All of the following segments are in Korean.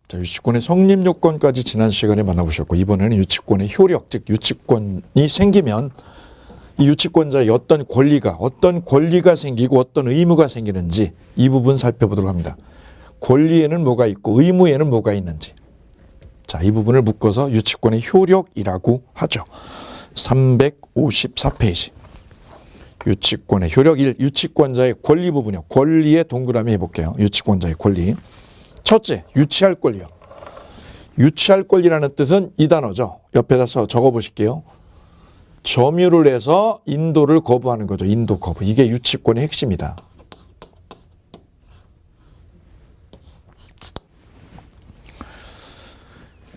자, 유치권의 성립 요건까지 지난 시간에 만나보셨고, 이번에는 유치권의 효력, 즉 유치권이 생기면 이 유치권자의 어떤 권리가 생기고 어떤 의무가 생기는지 이 부분 살펴보도록 합니다. 권리에는 뭐가 있고 의무에는 뭐가 있는지. 자, 이 부분을 묶어서 유치권의 효력이라고 하죠. 354페이지. 유치권의 효력 1, 유치권자의 권리 부분이요. 권리의 동그라미 해볼게요. 유치권자의 권리. 첫째, 유치할 권리요. 유치할 권리라는 뜻은 이 단어죠. 옆에다 적어보실게요. 점유를 해서 인도를 거부하는 거죠. 인도 거부. 이게 유치권의 핵심이다.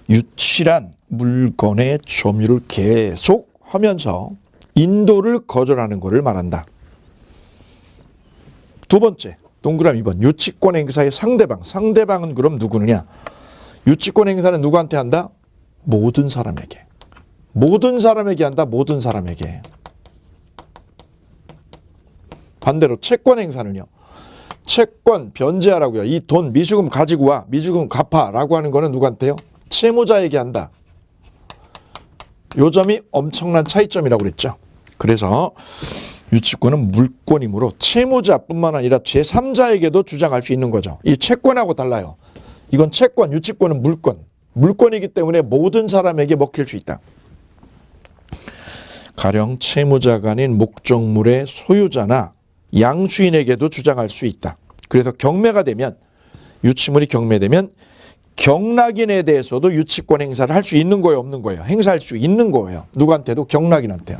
유치란 물건의 점유를 계속 하면서 인도를 거절하는 것을 말한다. 두 번째, 동그라미 2번. 유치권 행사의 상대방. 상대방은 그럼 누구느냐? 유치권 행사는 누구한테 한다? 모든 사람에게. 모든 사람에게 한다. 모든 사람에게. 반대로 채권 행사는요. 채권 변제하라고요. 이 돈 미수금 가지고 와. 미수금 갚아라고 하는 거는 누구한테요? 채무자에게 한다. 요 점이 엄청난 차이점이라고 그랬죠. 그래서 유치권은 물권이므로 채무자뿐만 아니라 제3자에게도 주장할 수 있는 거죠. 이 채권하고 달라요. 이건 채권, 유치권은 물권. 물권이기 때문에 모든 사람에게 먹힐 수 있다. 가령 채무자가 아닌 목적물의 소유자나 양수인에게도 주장할 수 있다. 그래서 경매가 되면, 유치물이 경매되면 경락인에 대해서도 유치권 행사를 할 수 있는 거예요, 없는 거예요? 행사할 수 있는 거예요. 누구한테도? 경락인한테요.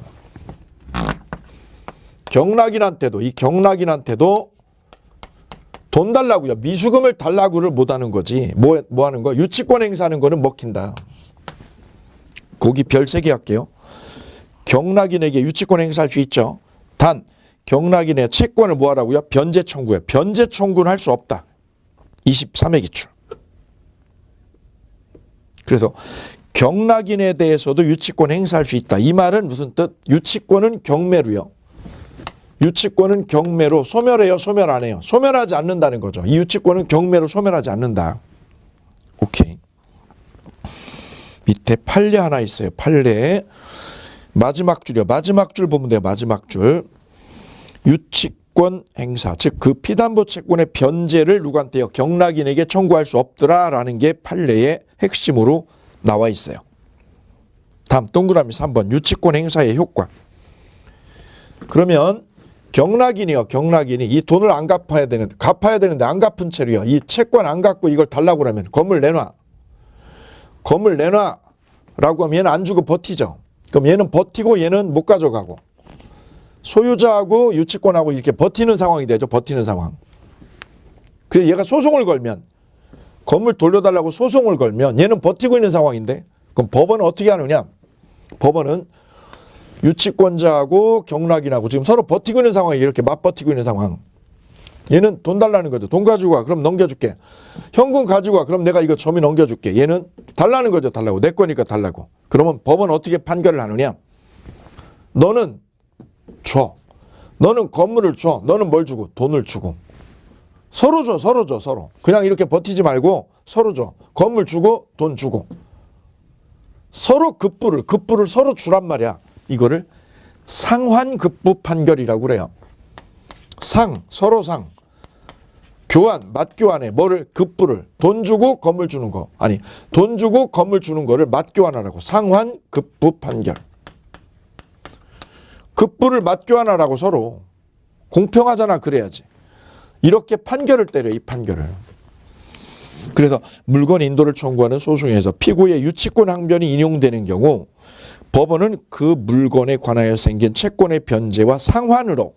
경락인한테도 돈 달라고요. 미수금을 달라고를 못 하는 거지. 뭐 하는 거? 유치권 행사하는 거는 먹힌다. 거기 별 3개 할게요. 경락인에게 유치권 행사할 수 있죠. 단 경락인의 채권을 뭐 하라고요? 변제 청구해. 변제 청구는 할 수 없다. 23회 기출. 그래서 경락인에 대해서도 유치권 행사할 수 있다. 이 말은 무슨 뜻? 유치권은 경매로요. 유치권은 경매로 소멸해요? 소멸 안 해요? 소멸하지 않는다는 거죠. 이 유치권은 경매로 소멸하지 않는다. 오케이. 밑에 판례 하나 있어요. 판례. 마지막 줄이요. 마지막 줄 보면 돼요. 마지막 줄. 유치권 행사. 즉 그 피담보 채권의 변제를 누구한테요? 경락인에게 청구할 수 없더라라는 게 판례의 핵심으로 나와 있어요. 다음 동그라미 3번. 유치권 행사의 효과. 그러면 경락인이요. 경락인이 이 돈을 안 갚아야 되는데 안 갚은 채로요. 이 채권 안 갚고 이걸 달라고 그러면 건물 내놔. 건물 내놔라고 하면 얘는 안 주고 버티죠. 그럼 얘는 버티고 얘는 못 가져가고. 소유자하고 유치권하고 이렇게 버티는 상황이 되죠. 버티는 상황. 그래서 얘가 소송을 걸면, 건물 돌려달라고 소송을 걸면 얘는 버티고 있는 상황인데, 그럼 법원은 어떻게 하느냐? 법원은 유치권자하고 경락인하고 지금 서로 버티고 있는 상황이 이렇게 맞버티고 있는 상황. 얘는 돈 달라는 거죠. 돈 가지고 와. 그럼 넘겨줄게. 현금 가지고 와. 그럼 내가 이거 점이 넘겨줄게. 얘는 달라는 거죠. 달라고. 내 거니까 달라고. 그러면 법원은 어떻게 판결을 하느냐? 너는 줘. 너는 건물을 줘. 너는 뭘 주고? 돈을 주고. 서로 줘. 서로 줘. 서로. 그냥 이렇게 버티지 말고 서로 줘. 건물 주고 돈 주고. 서로 급부를 서로 주란 말이야. 이거를 상환급부 판결이라고 그래요. 서로 상. 교환, 맞교환해. 뭐를? 급부를. 돈 주고 건물 주는 거. 아니, 돈 주고 건물 주는 거를 맞교환하라고. 상환급부 판결. 급부를 맞교환하라고 서로. 공평하잖아. 그래야지. 이렇게 판결을 때려, 이 판결을. 그래서 물건 인도를 청구하는 소송에서 피고의 유치권 항변이 인용되는 경우 법원은 그 물건에 관하여 생긴 채권의 변제와 상환으로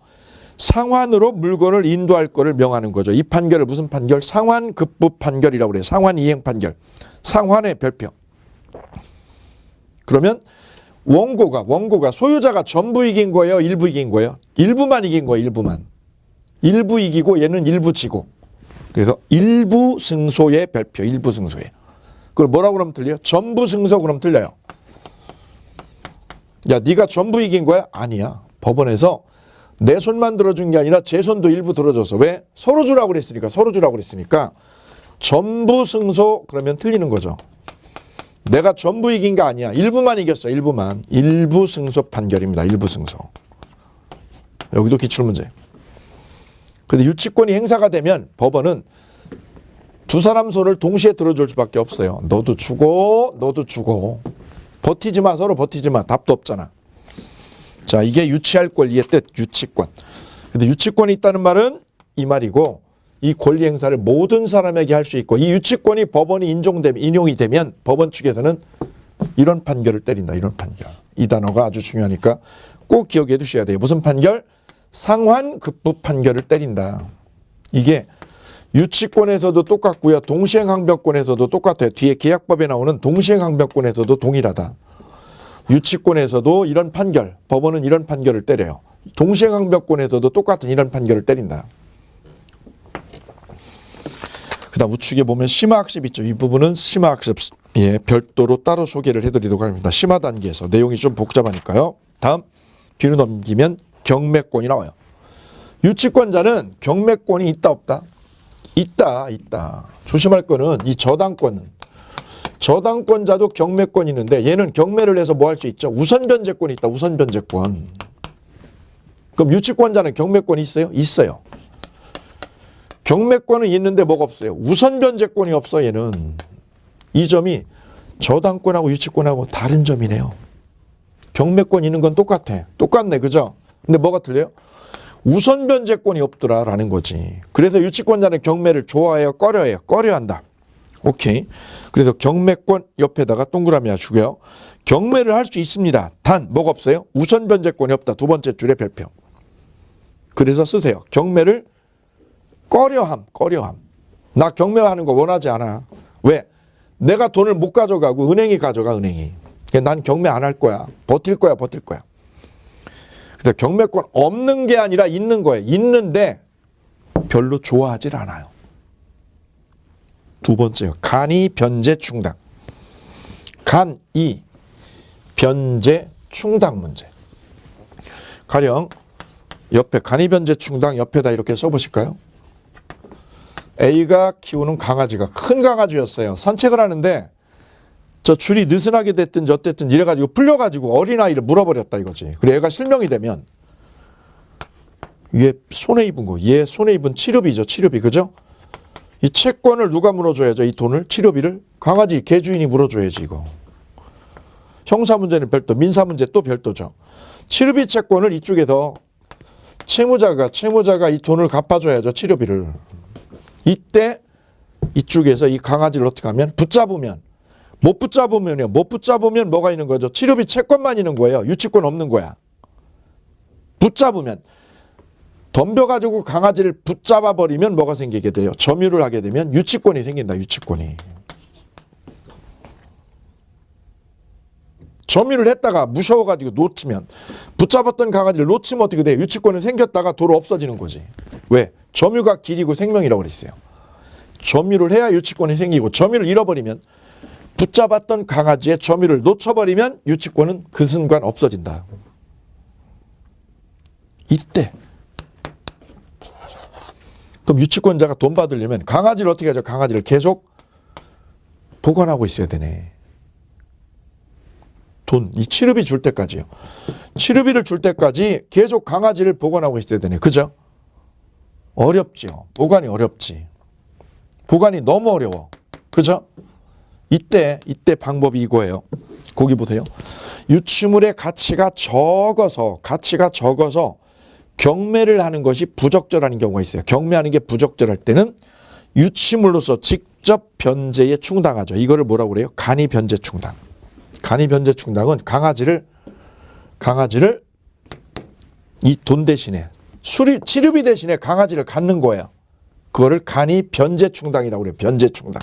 물건을 인도할 것을 명하는 거죠. 이 판결을 무슨 판결? 상환급부 판결이라고 그래요. 상환이행 판결. 상환의 별표. 그러면 원고가 소유자가 전부 이긴 거예요? 일부 이긴 거예요? 일부만 이긴 거예요. 일부만. 일부 이기고 얘는 일부 지고. 그래서 일부 승소의 별표. 일부 승소의. 그걸 뭐라고 그러면 틀려요? 전부 승소 그러면 틀려요. 야, 네가 전부 이긴 거야? 아니야. 법원에서 내 손만 들어준 게 아니라 제 손도 일부 들어줘서. 왜? 서로 주라고 그랬으니까. 전부 승소 그러면 틀리는 거죠. 내가 전부 이긴 게 아니야. 일부만 이겼어. 일부만. 일부 승소 판결입니다. 일부 승소. 여기도 기출문제. 근데 유치권이 행사가 되면 법원은 두 사람 손을 동시에 들어줄 수밖에 없어요. 너도 주고 너도 주고. 버티지 마. 서로 버티지 마. 답도 없잖아. 자, 이게 유치할 권리의 뜻. 유치권. 근데 유치권이 있다는 말은 이 말이고 이 권리 행사를 모든 사람에게 할 수 있고 이 유치권이 법원이 인용이 되면 법원 측에서는 이런 판결을 때린다. 이런 판결. 이 단어가 아주 중요하니까 꼭 기억해 두셔야 돼요. 무슨 판결? 상환급부 판결을 때린다. 이게 유치권에서도 똑같고요. 동시행항변권에서도 똑같아요. 뒤에 계약법에 나오는 동시행항변권에서도 동일하다. 유치권에서도 이런 판결, 법원은 이런 판결을 때려요. 동시행항변권에서도 똑같은 이런 판결을 때린다. 그 다음 우측에 보면 심화학습 있죠. 이 부분은 심화학습 별도로 따로 소개를 해드리도록 합니다. 심화 단계에서 내용이 좀 복잡하니까요. 다음 뒤로 넘기면 경매권이 나와요. 유치권자는 경매권이 있다 없다? 있다. 조심할 거는 이 저당권은 저당권자도 경매권이 있는데 얘는 경매를 해서 뭐 할 수 있죠? 우선변제권이 있다. 우선변제권. 그럼 유치권자는 경매권이 있어요? 있어요. 경매권은 있는데 뭐가 없어요? 우선변제권이 없어 얘는. 이 점이 저당권하고 유치권하고 다른 점이네요. 경매권 있는 건 똑같아. 똑같네. 그죠? 근데 뭐가 틀려요? 우선변제권이 없더라라는 거지. 그래서 유치권자는 경매를 좋아해요? 꺼려해요? 꺼려한다. 오케이. 그래서 경매권 옆에다가 동그라미 하시고요. 경매를 할 수 있습니다. 단 뭐가 없어요? 우선변제권이 없다. 두 번째 줄에 별표. 그래서 쓰세요. 경매를 꺼려함. 나 경매하는 거 원하지 않아. 왜? 내가 돈을 못 가져가고 은행이 가져가. 은행이. 난 경매 안 할 거야. 버틸 거야. 그래서 경매권 없는 게 아니라 있는 거예요. 있는데 별로 좋아하질 않아요. 두 번째요. 간이 변제 충당. 간이 변제 충당 문제. 가령 옆에 간이 변제 충당 옆에다 이렇게 써보실까요? A가 키우는 강아지가 큰 강아지였어요. 산책을 하는데 저 줄이 느슨하게 됐든지 어쨌든 이래가지고 풀려가지고 어린아이를 물어버렸다 이거지. 그리고 애가 실명이 되면 얘 손해입은 거. 얘 손해입은 치료비죠. 치료비. 그죠? 이 채권을 누가 물어줘야죠? 이 돈을? 치료비를? 강아지 개주인이 물어줘야지 이거. 형사문제는 별도, 민사문제 또 별도죠. 치료비 채권을 이쪽에서 채무자가 이 돈을 갚아줘야죠. 치료비를. 이때 이쪽에서 이 강아지를 어떻게 하면 붙잡으면 못 붙잡으면 뭐가 있는 거죠? 치료비 채권만 있는 거예요. 유치권 없는 거야. 붙잡으면 덤벼가지고 강아지를 붙잡아 버리면 뭐가 생기게 돼요? 점유를 하게 되면 유치권이 생긴다. 유치권이. 점유를 했다가 무서워가지고 놓치면 붙잡았던 강아지를 놓치면 어떻게 돼요? 유치권이 생겼다가 도로 없어지는 거지. 왜? 점유가 길이고 생명이라고 그랬어요. 점유를 해야 유치권이 생기고 점유를 잃어버리면 붙잡았던 강아지의 점유를 놓쳐버리면 유치권은 그 순간 없어진다. 이때 그럼 유치권자가 돈 받으려면 강아지를 어떻게 하죠? 강아지를 계속 보관하고 있어야 되네. 돈, 이 치료비 줄 때까지요. 치료비를 줄 때까지 계속 강아지를 보관하고 있어야 되네. 그죠? 어렵지요. 보관이 어렵지. 보관이 너무 어려워. 그죠? 이때 방법이 이거예요. 거기 보세요. 유치물의 가치가 적어서 경매를 하는 것이 부적절한 경우가 있어요. 경매하는 게 부적절할 때는 유치물로서 직접 변제에 충당하죠. 이거를 뭐라고 그래요? 간이 변제 충당. 간이 변제 충당은 강아지를 이 돈 대신에 치료비 대신에 강아지를 갖는 거예요. 그거를 간이 변제 충당이라고 그래요. 변제 충당.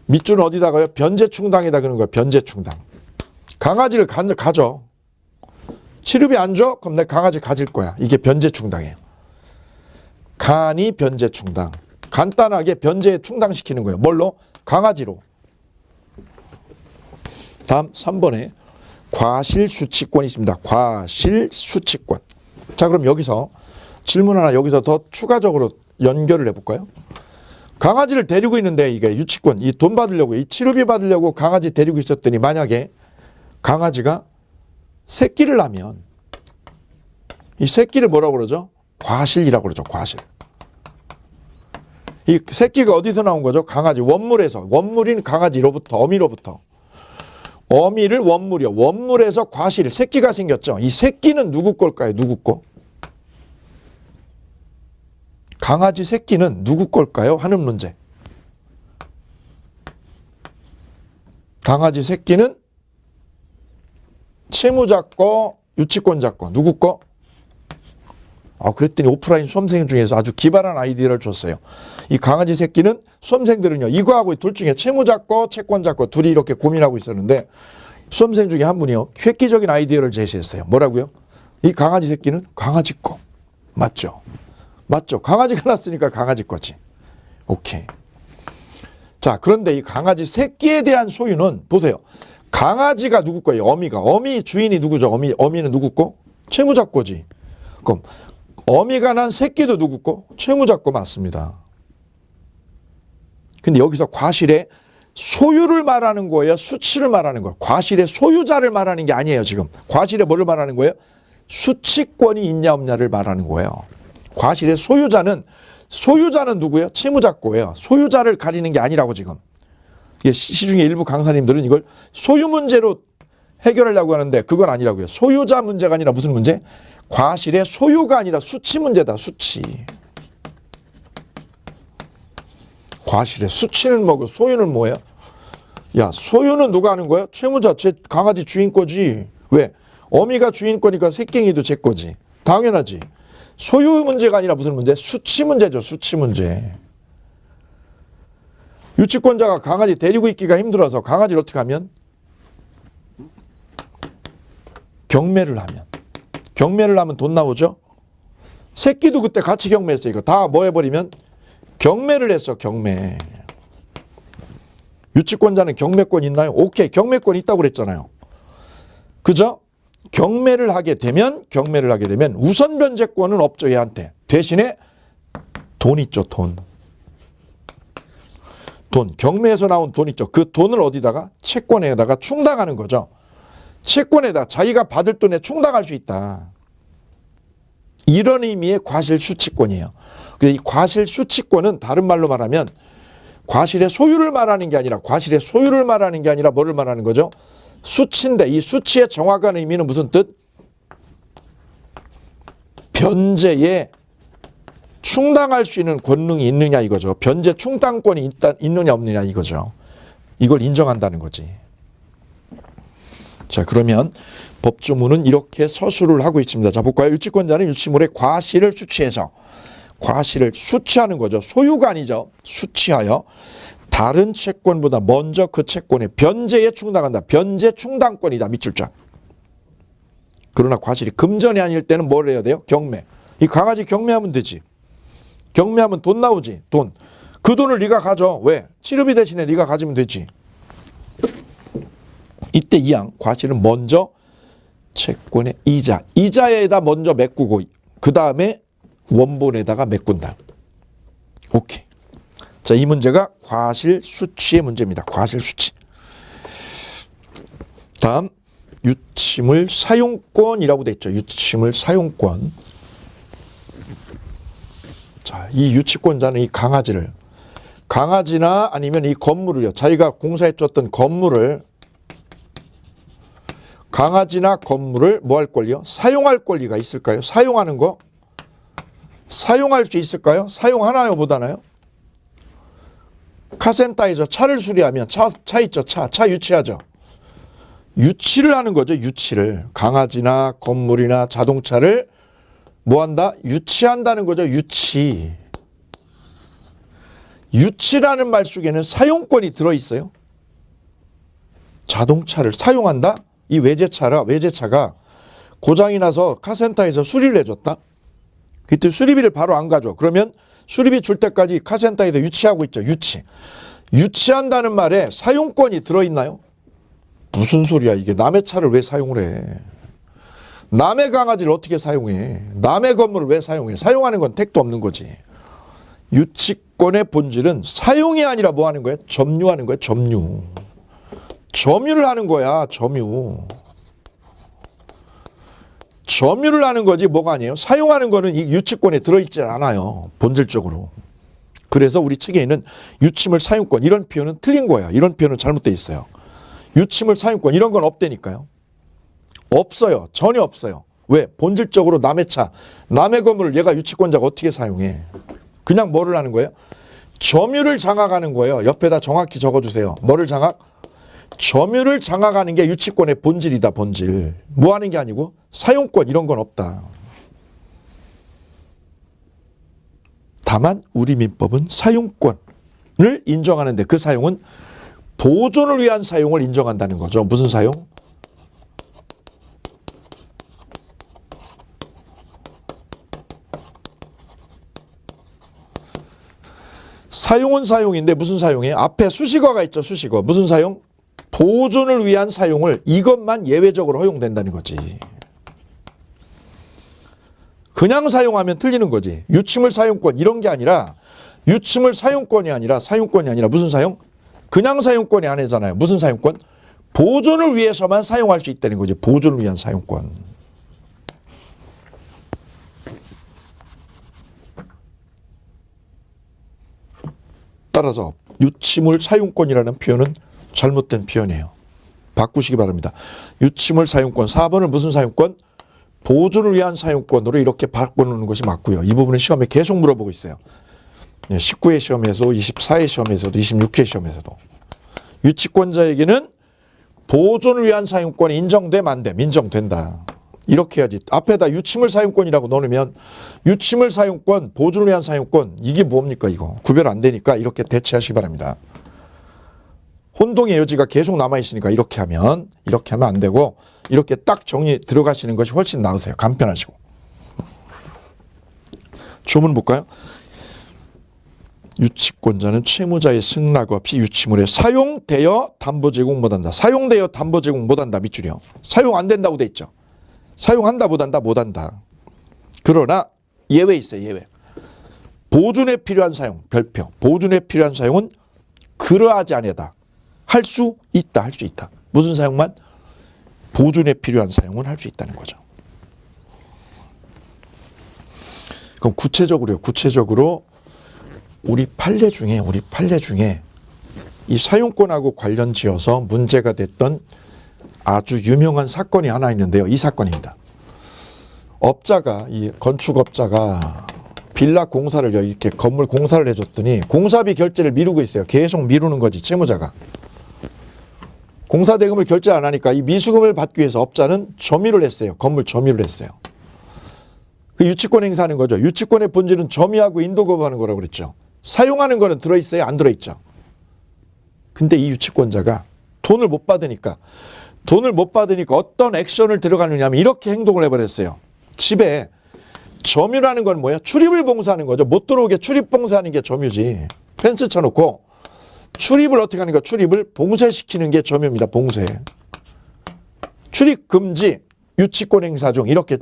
밑줄은 어디다가요? 변제 충당이다 그러는 거예요. 변제 충당. 강아지를 가져. 치료비 안 줘? 그럼 내 강아지 가질 거야. 이게 변제 충당이에요. 간이 변제 충당. 간단하게 변제에 충당시키는 거예요. 뭘로? 강아지로. 다음 3번에 과실수취권이 있습니다. 과실수취권. 자, 그럼 여기서 질문 하나 여기서 더 추가적으로 연결을 해볼까요? 강아지를 데리고 있는데 이게 유치권, 이 돈 받으려고, 이 치료비 받으려고 강아지 데리고 있었더니 만약에 강아지가 새끼를 낳으면 이 새끼를 뭐라고 그러죠? 과실이라고 그러죠. 과실. 이 새끼가 어디서 나온 거죠? 강아지 원물에서. 원물인 강아지로부터, 어미로부터. 어미를 원물이요. 원물에서 과실, 새끼가 생겼죠. 이 새끼는 누구 걸까요? 누구 거? 강아지 새끼는 누구 걸까요? 하는 문제. 강아지 새끼는 채무자 거, 유치권자 거. 누구 거? 그랬더니 오프라인 수험생 중에서 아주 기발한 아이디어를 줬어요. 이 강아지 새끼는 수험생들은요, 이거하고 둘 중에 채무자 거, 채권자 거 둘이 이렇게 고민하고 있었는데 수험생 중에 한 분이요, 획기적인 아이디어를 제시했어요. 뭐라고요? 이 강아지 새끼는 강아지 거. 맞죠? 맞죠? 강아지가 낳았으니까 강아지 거지. 오케이. 자, 그런데 이 강아지 새끼에 대한 소유는 보세요. 강아지가 누구 거예요? 어미가. 어미 주인이 누구죠? 어미는 누구 거? 채무자 거지. 그럼 어미가 난 새끼도 누구 거? 채무자 거 맞습니다. 근데 여기서 과실의 소유를 말하는 거예요? 수치를 말하는 거예요? 과실의 소유자를 말하는 게 아니에요, 지금. 과실의 뭐를 말하는 거예요? 수치권이 있냐 없냐를 말하는 거예요. 과실의 소유자는 누구예요? 채무자 거예요. 소유자를 가리는 게 아니라고 지금. 시중에 일부 강사님들은 이걸 소유 문제로 해결하려고 하는데 그건 아니라고요. 소유자 문제가 아니라 무슨 문제? 과실의 소유가 아니라 수치 문제다. 수치. 과실의 수치는 뭐고 소유는 뭐예요? 야, 소유는 누가 하는 거야? 채무자, 제 강아지 주인 거지. 왜? 어미가 주인 거니까 새끼도 제 거지. 당연하지. 소유 문제가 아니라 무슨 문제? 수치 문제죠. 수치 문제. 유치권자가 강아지 데리고 있기가 힘들어서 강아지를 어떻게 하면? 경매를 하면 돈 나오죠? 새끼도 그때 같이 경매했어. 이거 다 뭐 해버리면? 경매를 했어. 경매. 유치권자는 경매권 있나요? 오케이. 경매권 있다고 그랬잖아요. 그죠? 경매를 하게 되면 우선 변제권은 없죠. 얘한테. 대신에 돈 있죠. 돈. 경매에서 나온 돈 있죠. 그 돈을 어디다가? 채권에다가 충당하는 거죠. 채권에다 자기가 받을 돈에 충당할 수 있다. 이런 의미의 과실수치권이에요. 이 과실수치권은 다른 말로 말하면 과실의 소유를 말하는 게 아니라 뭐를 말하는 거죠? 수치인데 이 수치의 정확한 의미는 무슨 뜻? 변제에 충당할 수 있는 권능이 있느냐 이거죠. 변제 충당권이 있느냐 없느냐 이거죠. 이걸 인정한다는 거지. 자, 그러면 법조문은 이렇게 서술을 하고 있습니다. 자, 볼까요? 유치권자는 유치물의 과실을 수취해서 과실을 수취하는 거죠. 소유가 아니죠. 수취하여 다른 채권보다 먼저 그 채권의 변제에 충당한다. 변제 충당권이다. 밑줄 쫙. 그러나 과실이 금전이 아닐 때는 뭘 해야 돼요? 경매. 이 강아지 경매하면 되지. 경매하면 돈 나오지. 돈. 그 돈을 네가 가져. 왜? 치료비 대신에 네가 가지면 되지. 이때 이항 과실은 먼저 채권의 이자에다 먼저 메꾸고 그 다음에 원본에다가 메꾼다. 오케이. 자, 이 문제가 과실 수취의 문제입니다. 과실 수취. 다음 유치물 사용권이라고 돼 있죠. 유치물 사용권. 자, 이 유치권자는 이 강아지나 아니면 이 건물을요. 자기가 공사해 줬던 건물을 강아지나 건물을 뭐 할 권리요? 사용할 권리가 있을까요? 사용하는 거? 사용할 수 있을까요? 사용하나요? 못하나요? 카센터에서 차를 수리하면 차 있죠. 차 유치하죠. 유치를 하는 거죠. 유치를. 강아지나 건물이나 자동차를 뭐 한다? 유치한다는 거죠. 유치. 유치라는 말 속에는 사용권이 들어있어요. 자동차를 사용한다? 이 외제차가 고장이 나서 카센터에서 수리를 해줬다. 그때 수리비를 바로 안 가져. 그러면 수리비 줄 때까지 카센터에서 유치하고 있죠. 유치한다는 말에 사용권이 들어있나요? 무슨 소리야 이게. 남의 차를 왜 사용을 해. 남의 강아지를 어떻게 사용해. 남의 건물을 왜 사용해. 사용하는 건 택도 없는 거지. 유치권의 본질은 사용이 아니라 뭐 하는 거예요? 점유하는 거예요. 점유. 점유를 하는 거야. 점유. 점유를 하는 거지 뭐가 아니에요. 사용하는 거는 이 유치권에 들어있지 않아요. 본질적으로. 그래서 우리 책에 있는 유치물 사용권 이런 표현은 틀린 거예요. 이런 표현은 잘못되어 있어요. 유치물 사용권 이런 건 없다니까요. 없어요. 전혀 없어요. 왜? 본질적으로 남의 차, 남의 건물을 얘가 유치권자가 어떻게 사용해? 그냥 뭐를 하는 거예요? 점유를 장악하는 거예요. 옆에다 정확히 적어주세요. 뭐를 장악? 점유를 장악하는 게 유치권의 본질이다. 본질. 뭐 하는 게 아니고 사용권 이런 건 없다. 다만 우리 민법은 사용권을 인정하는데 그 사용은 보존을 위한 사용을 인정한다는 거죠. 무슨 사용? 사용은 사용인데 무슨 사용이에요? 앞에 수식어가 있죠. 수식어. 무슨 사용? 보존을 위한 사용을 이것만 예외적으로 허용된다는 거지. 그냥 사용하면 틀리는 거지. 유치물 사용권 이런 게 아니라 유치물 사용권이 아니라 사용권이 아니라 무슨 사용? 그냥 사용권이 아니잖아요. 무슨 사용권? 보존을 위해서만 사용할 수 있다는 거지. 보존을 위한 사용권. 따라서 유치물 사용권이라는 표현은 잘못된 표현이에요. 바꾸시기 바랍니다. 유치물 사용권 4번을 무슨 사용권? 보존을 위한 사용권으로 이렇게 바꿔놓는 것이 맞고요. 이 부분은 시험에 계속 물어보고 있어요. 19회 시험에서 24회 시험에서도 26회 시험에서도 유치권자에게는 보존을 위한 사용권이 인정됨 안 됨? 인정된다. 이렇게 해야지. 앞에다 유치물 사용권이라고 넣으면 유치물 사용권, 보존을 위한 사용권 이게 뭡니까 이거. 구별 안 되니까 이렇게 대체하시기 바랍니다. 혼동의 여지가 계속 남아있으니까 이렇게 하면 안 되고 이렇게 딱 정리 들어가시는 것이 훨씬 나으세요. 간편하시고. 조문 볼까요? 유치권자는 채무자의 승낙 없이 유치물에 사용되어 담보 제공 못한다. 사용되어 담보 제공 못한다. 밑줄이요. 사용 안 된다고 돼 있죠. 사용한다 못한다 못한다. 그러나 예외 있어요. 예외. 보존에 필요한 사용. 별표. 보존에 필요한 사용은 그러하지 아니하다. 할 수 있다. 할 수 있다. 무슨 사용만? 보존에 필요한 사용은 할 수 있다는 거죠. 그럼 구체적으로 우리 판례 중에 이 사용권하고 관련 지어서 문제가 됐던 아주 유명한 사건이 하나 있는데요. 이 사건입니다. 이 건축업자가 빌라 공사를 이렇게 건물 공사를 해줬더니 공사비 결제를 미루고 있어요. 계속 미루는 거지 채무자가. 공사 대금을 결제 안 하니까 이 미수금을 받기 위해서 업자는 점유를 했어요. 건물 점유를 했어요. 그 유치권 행사하는 거죠. 유치권의 본질은 점유하고 인도거부하는 거라고 그랬죠. 사용하는 거는 들어있어요? 안 들어있죠. 근데 이 유치권자가 돈을 못 받으니까 어떤 액션을 들어가느냐 하면 이렇게 행동을 해버렸어요. 집에 점유라는 건 뭐야? 출입을 봉쇄하는 거죠. 못 들어오게 출입 봉쇄하는 게 점유지. 펜스 쳐놓고 출입을 어떻게 하는 거야? 출입을 봉쇄시키는 게 점유입니다. 봉쇄. 출입 금지, 유치권 행사 중 이렇게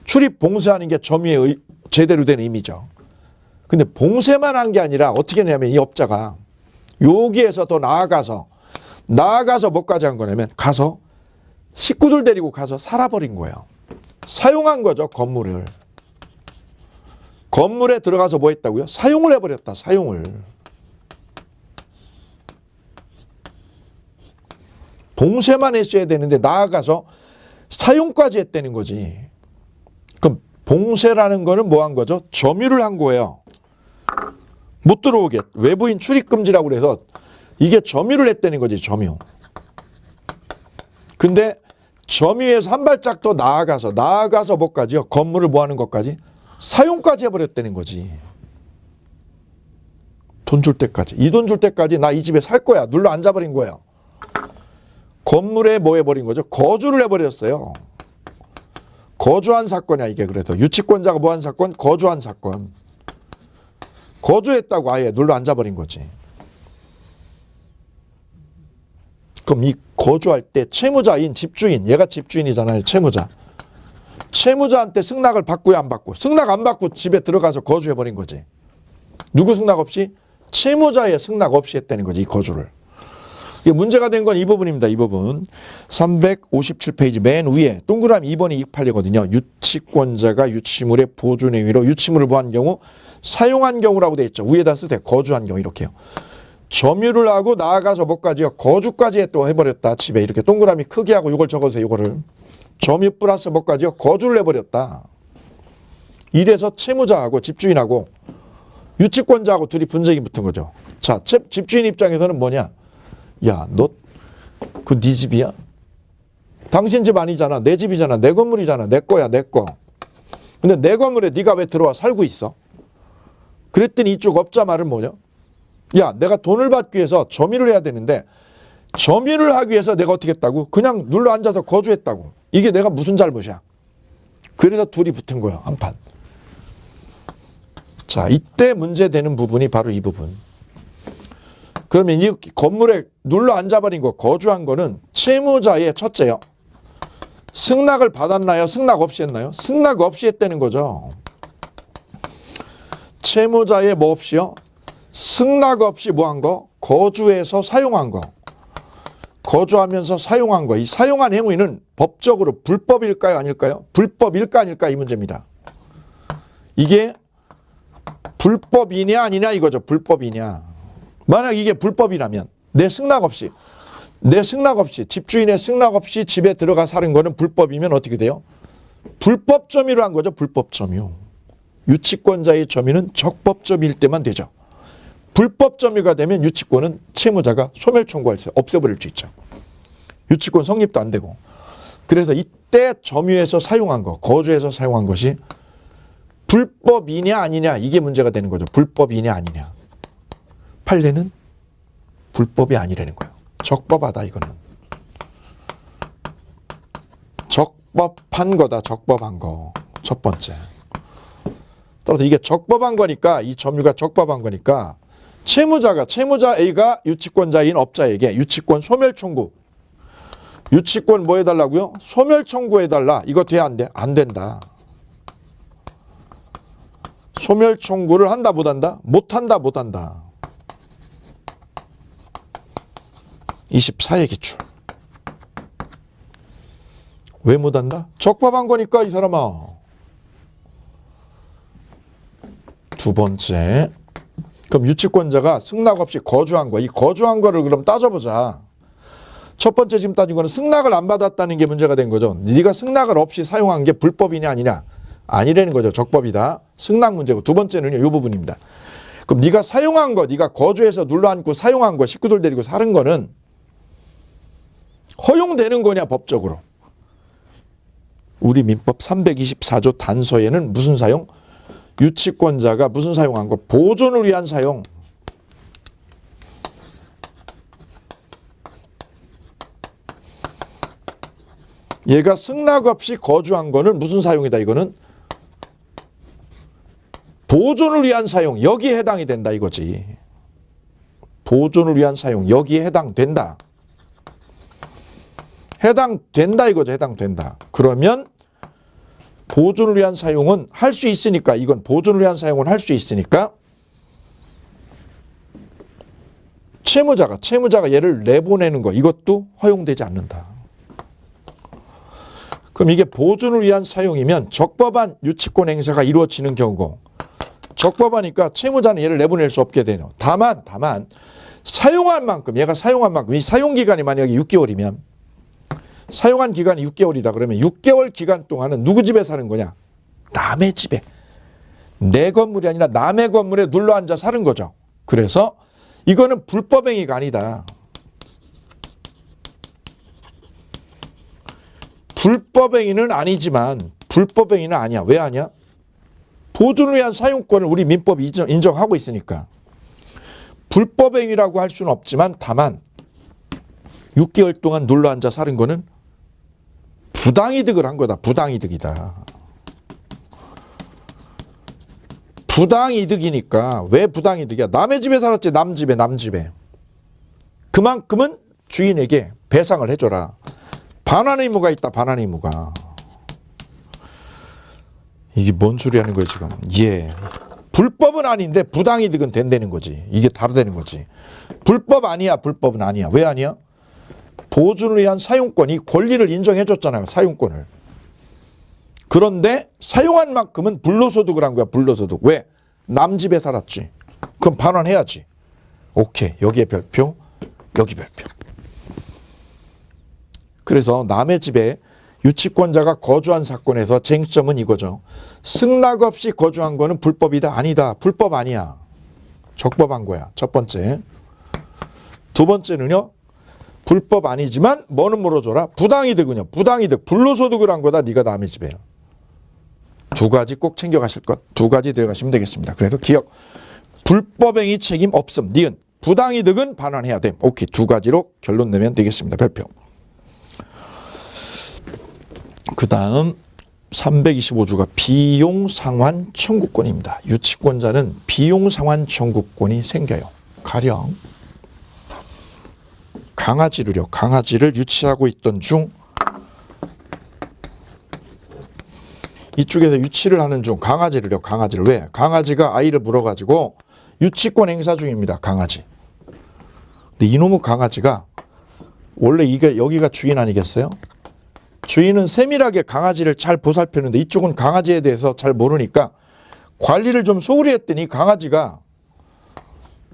출입 봉쇄하는 게 점유의 제대로 된 의미죠. 근데 봉쇄만 한 게 아니라 어떻게 했냐면 이 업자가 여기에서 더 나아가서 뭐까지 한 거냐면 가서 식구들 데리고 가서 살아버린 거예요. 사용한 거죠. 건물에 들어가서 뭐 했다고요? 사용을 해버렸다. 사용을. 봉쇄만 했어야 되는데 나아가서 사용까지 했다는 거지. 그럼 봉쇄라는 거는 뭐 한 거죠? 점유를 한 거예요. 못 들어오게. 외부인 출입금지라고 그래서 이게 점유를 했다는 거지. 점유. 근데 점유에서 한 발짝 더 나아가서 뭐까지요? 건물을 뭐 하는 것까지? 사용까지 해버렸다는 거지. 돈 줄 때까지. 이 돈 줄 때까지 나 이 집에 살 거야. 눌러 앉아버린 거예요. 건물에 뭐 해버린 거죠? 거주를 해버렸어요. 거주한 사건이야 이게. 그래서 유치권자가 뭐 한 사건? 거주한 사건. 거주했다고 아예 눌러 앉아버린 거지. 그럼 이 거주할 때 채무자인 집주인, 얘가 집주인이잖아요. 채무자한테 승낙을 받고야 안 받고, 승낙 안 받고 집에 들어가서 거주해버린 거지. 누구 승낙 없이? 채무자의 승낙 없이 했다는 거지, 이 거주를. 이게 문제가 된 건 이 부분입니다. 이 부분. 357페이지 맨 위에 동그라미 2번이 이 판례거든요. 유치권자가 유치물의 보존 행위로 유치물을 보한 경우, 사용한 경우라고 돼 있죠. 위에다 쓰되 거주한 경우 이렇게요. 점유를 하고 나아가서 뭐까지요? 거주까지 또 해버렸다. 집에 이렇게 동그라미 크게 하고 이걸 적어주세요. 이거를. 점유 플러스 뭐까지요? 거주를 해버렸다. 이래서 채무자하고 집주인하고 유치권자하고 둘이 분쟁이 붙은 거죠. 자, 집주인 입장에서는 뭐냐? 야, 너 그 네 집이야? 당신 집 아니잖아. 내 집이잖아. 내 건물이잖아. 내 거야, 내 거. 근데 내 건물에 네가 왜 들어와 살고 있어? 그랬더니 이쪽 업자 말은 뭐냐? 야, 내가 돈을 받기 위해서 점유를 해야 되는데 점유를 하기 위해서 내가 어떻게 했다고? 그냥 눌러 앉아서 거주했다고. 이게 내가 무슨 잘못이야? 그래서 둘이 붙은 거예요. 한판. 자, 이때 문제되는 부분이 바로 이 부분. 그러면 이 건물에 눌러 앉아버린 거, 거주한 거는 채무자의 첫째요. 승낙을 받았나요? 승낙 없이 했나요? 승낙 없이 했다는 거죠. 채무자의 뭐 없이요? 승낙 없이 뭐 한 거? 거주해서 사용한 거. 거주하면서 사용한 거. 이 사용한 행위는 법적으로 불법일까요? 아닐까요? 불법일까 아닐까 이 문제입니다. 이게 불법이냐 아니냐 이거죠. 불법이냐. 만약 이게 불법이라면 내 승낙 없이 집주인의 승낙 없이 집에 들어가 사는 거는 불법이면 어떻게 돼요? 불법 점유를 한 거죠. 불법 점유. 유치권자의 점유는 적법 점유일 때만 되죠. 불법 점유가 되면 유치권은 채무자가 소멸 청구할 수 없애버릴 수 있죠. 유치권 성립도 안 되고. 그래서 이때 점유해서 사용한 거, 거주해서 사용한 것이 불법이냐 아니냐 이게 문제가 되는 거죠. 불법이냐 아니냐. 판례는 불법이 아니라는 거예요. 적법하다 이거는. 적법한 거다. 적법한 거. 첫 번째. 따라서 이게 적법한 거니까 이 점유가 적법한 거니까 채무자 A가 유치권자인 업자에게 유치권 소멸 청구. 유치권 뭐 해달라고요? 소멸 청구해달라. 이거 돼 안 돼? 안 된다. 소멸 청구를 한다 못한다? 못한다 못한다. 24의 기출. 왜 못한다? 적법한 거니까 이 사람아. 두 번째. 그럼 유치권자가 승낙 없이 거주한 거. 이 거주한 거를 그럼 따져보자. 첫 번째 지금 따진 거는 승낙을 안 받았다는 게 문제가 된 거죠. 네가 승낙을 없이 사용한 게 불법이냐 아니냐. 아니라는 거죠. 적법이다. 승낙 문제고. 두 번째는요. 이 부분입니다. 그럼 네가 사용한 거, 네가 거주해서 눌러앉고 사용한 거, 식구들 데리고 사는 거는 허용되는 거냐 법적으로. 우리 민법 324조 단서에는 무슨 사용? 유치권자가 무슨 사용한 거? 보존을 위한 사용. 얘가 승낙 없이 거주한 거는 무슨 사용이다 이거는? 보존을 위한 사용. 여기에 해당이 된다 이거지. 보존을 위한 사용. 여기에 해당된다. 해당된다 이거죠. 해당된다. 그러면 보존을 위한 사용은 할 수 있으니까 이건 보존을 위한 사용은 할 수 있으니까 채무자가 얘를 내보내는 거 이것도 허용되지 않는다. 그럼 이게 보존을 위한 사용이면 적법한 유치권 행사가 이루어지는 경우고 적법하니까 채무자는 얘를 내보낼 수 없게 되네요. 다만 사용한 만큼 얘가 사용한 만큼 이 사용기간이 만약에 6개월이면 사용한 기간이 6개월이다 그러면 6개월 기간 동안은 누구 집에 사는 거냐? 남의 집에. 내 건물이 아니라 남의 건물에 눌러 앉아 사는 거죠. 그래서 이거는 불법행위가 아니다. 불법행위는 아니지만 불법행위는 아니야. 왜 아니야? 보존을 위한 사용권을 우리 민법이 인정하고 있으니까. 불법행위라고 할 수는 없지만 다만 6개월 동안 눌러 앉아 사는 거는 부당이득을 한 거다. 부당이득이다. 부당이득이니까 왜 부당이득이야? 남의 집에 살았지. 남 집에. 그만큼은 주인에게 배상을 해줘라. 반환 의무가 있다. 반환 의무가. 이게 뭔 소리 하는 거야 지금. 예. 불법은 아닌데 부당이득은 된다는 거지. 이게 다르다는 거지. 불법 아니야, 불법은 아니야. 왜 아니야? 보존을 위한 사용권이 권리를 인정해 줬잖아요. 사용권을. 그런데 사용한 만큼은 불로소득을 한 거야. 불로소득. 왜? 남 집에 살았지. 그럼 반환해야지. 오케이. 여기에 별표, 여기 별표. 그래서 남의 집에 유치권자가 거주한 사건에서 쟁점은 이거죠. 승낙 없이 거주한 거는 불법이다. 아니다. 불법 아니야. 적법한 거야. 첫 번째. 두 번째는요. 불법 아니지만 뭐는 물어줘라. 부당이득은요. 부당이득. 불로소득을 한 거다. 네가 남의 집에. 두 가지 꼭 챙겨가실 것. 두 가지 들어가시면 되겠습니다. 그래서 기억. 불법행위 책임 없음. 니은. 부당이득은 반환해야 됨. 오케이. 두 가지로 결론 내면 되겠습니다. 별표. 그 다음 325조가 비용상환 청구권입니다. 유치권자는 비용상환 청구권이 생겨요. 가령 강아지를 유치하고 있던 중 이쪽에서 유치를 하는 중 강아지를 왜? 강아지가 아이를 물어가지고 유치권 행사 중입니다. 강아지. 근데 이놈의 강아지가 원래 이게 여기가 주인 아니겠어요? 주인은 세밀하게 강아지를 잘 보살폈는데 이쪽은 강아지에 대해서 잘 모르니까 관리를 좀 소홀히 했더니 강아지가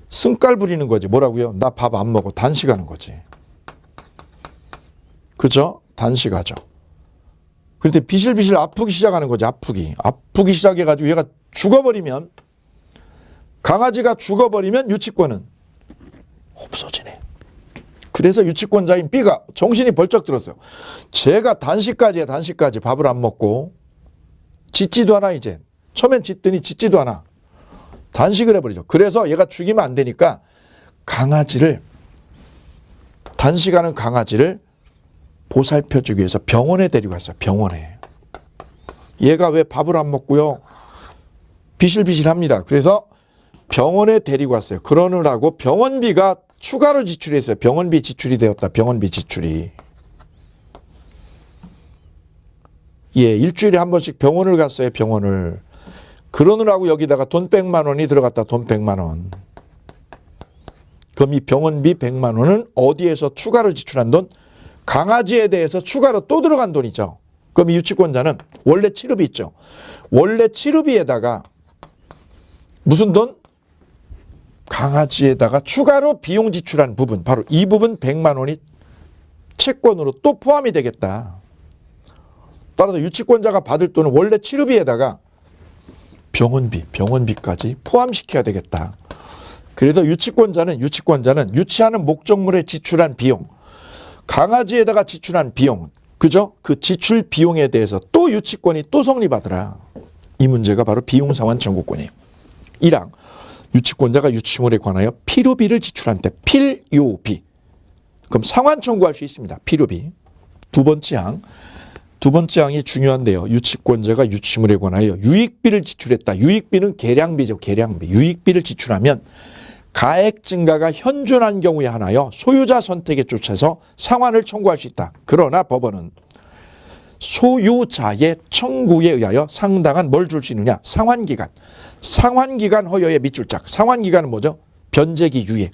승깔 부리는 거지. 뭐라고요? 나 밥 안 먹어. 단식하는 거지. 그죠? 단식하죠. 그런데 비실비실 아프기 시작하는 거지. 아프기 시작해가지고 얘가 죽어버리면 강아지가 죽어버리면 유치권은 없어지네. 그래서 유치권자인 B가 정신이 벌쩍 들었어요. 제가 단식까지 밥을 안 먹고 짖지도 않아 이제. 처음엔 짖더니 짖지도 않아. 단식을 해버리죠. 그래서 얘가 죽이면 안 되니까 단식하는 강아지를 보살펴주기 위해서 병원에 데리고 갔어요. 병원에. 얘가 왜 밥을 안 먹고요. 비실비실합니다. 그래서 병원에 데리고 왔어요. 그러느라고 병원비가 추가로 지출했어요. 병원비 지출이 되었다. 병원비 지출이. 예, 일주일에 한 번씩 병원을 갔어요. 병원을. 그러느라고 여기다가 돈 100만 원이 들어갔다. 돈 100만 원. 그럼 이 병원비 100만 원은 어디에서 추가로 지출한 돈? 강아지에 대해서 추가로 또 들어간 돈이죠. 그럼 이 유치권자는 원래 치료비 있죠. 원래 치료비에다가 무슨 돈? 강아지에다가 추가로 비용 지출한 부분, 바로 이 부분 100만 원이 채권으로 또 포함이 되겠다. 따라서 유치권자가 받을 돈은 원래 치료비에다가 병원비까지 포함시켜야 되겠다. 그래서 유치권자는 유치하는 목적물에 지출한 비용, 강아지에다가 지출한 비용, 그죠? 그 지출 비용에 대해서 또 유치권이 또 성립하더라. 이 문제가 바로 비용상환 청구권이에요. 1항. 유치권자가 유치물에 관하여 필요비를 지출한 때 필요비. 그럼 상환 청구할 수 있습니다. 필요비. 두 번째 항이 중요한데요. 유치권자가 유치물에 관하여 유익비를 지출했다. 유익비는 계량비죠. 계량비. 유익비를 지출하면 가액 증가가 현존한 경우에 한하여 소유자 선택에 쫓아서 상환을 청구할 수 있다. 그러나 법원은 소유자의 청구에 의하여 상당한 뭘 줄 수 있느냐? 상환기간. 상환기간 허여의 밑줄 짝. 상환기간은 뭐죠? 변제기 유예.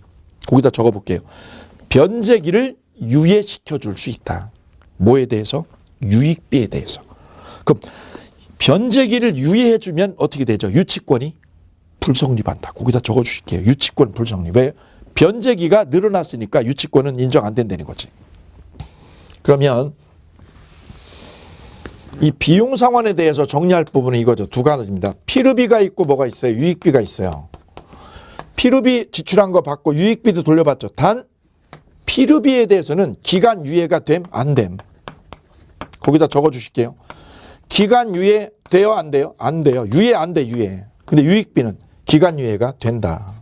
거기다 적어볼게요. 변제기를 유예시켜 줄 수 있다. 뭐에 대해서? 유익비에 대해서. 그럼 변제기를 유예해주면 어떻게 되죠? 유치권이 불성립한다. 거기다 적어주실게요. 유치권 불성립. 왜? 변제기가 늘어났으니까 유치권은 인정 안 된다는 거지. 그러면 이 비용 상환에 대해서 정리할 부분은 이거죠. 두 가지입니다. 필요비가 있고 뭐가 있어요? 유익비가 있어요. 필요비 지출한 거 받고 유익비도 돌려받죠. 단 필요비에 대해서는 기간 유예가 됨? 안 됨? 거기다 적어주실게요. 기간 유예 돼요? 안 돼요? 안 돼요. 유예 안 돼. 유예. 근데 유익비는 기간 유예가 된다.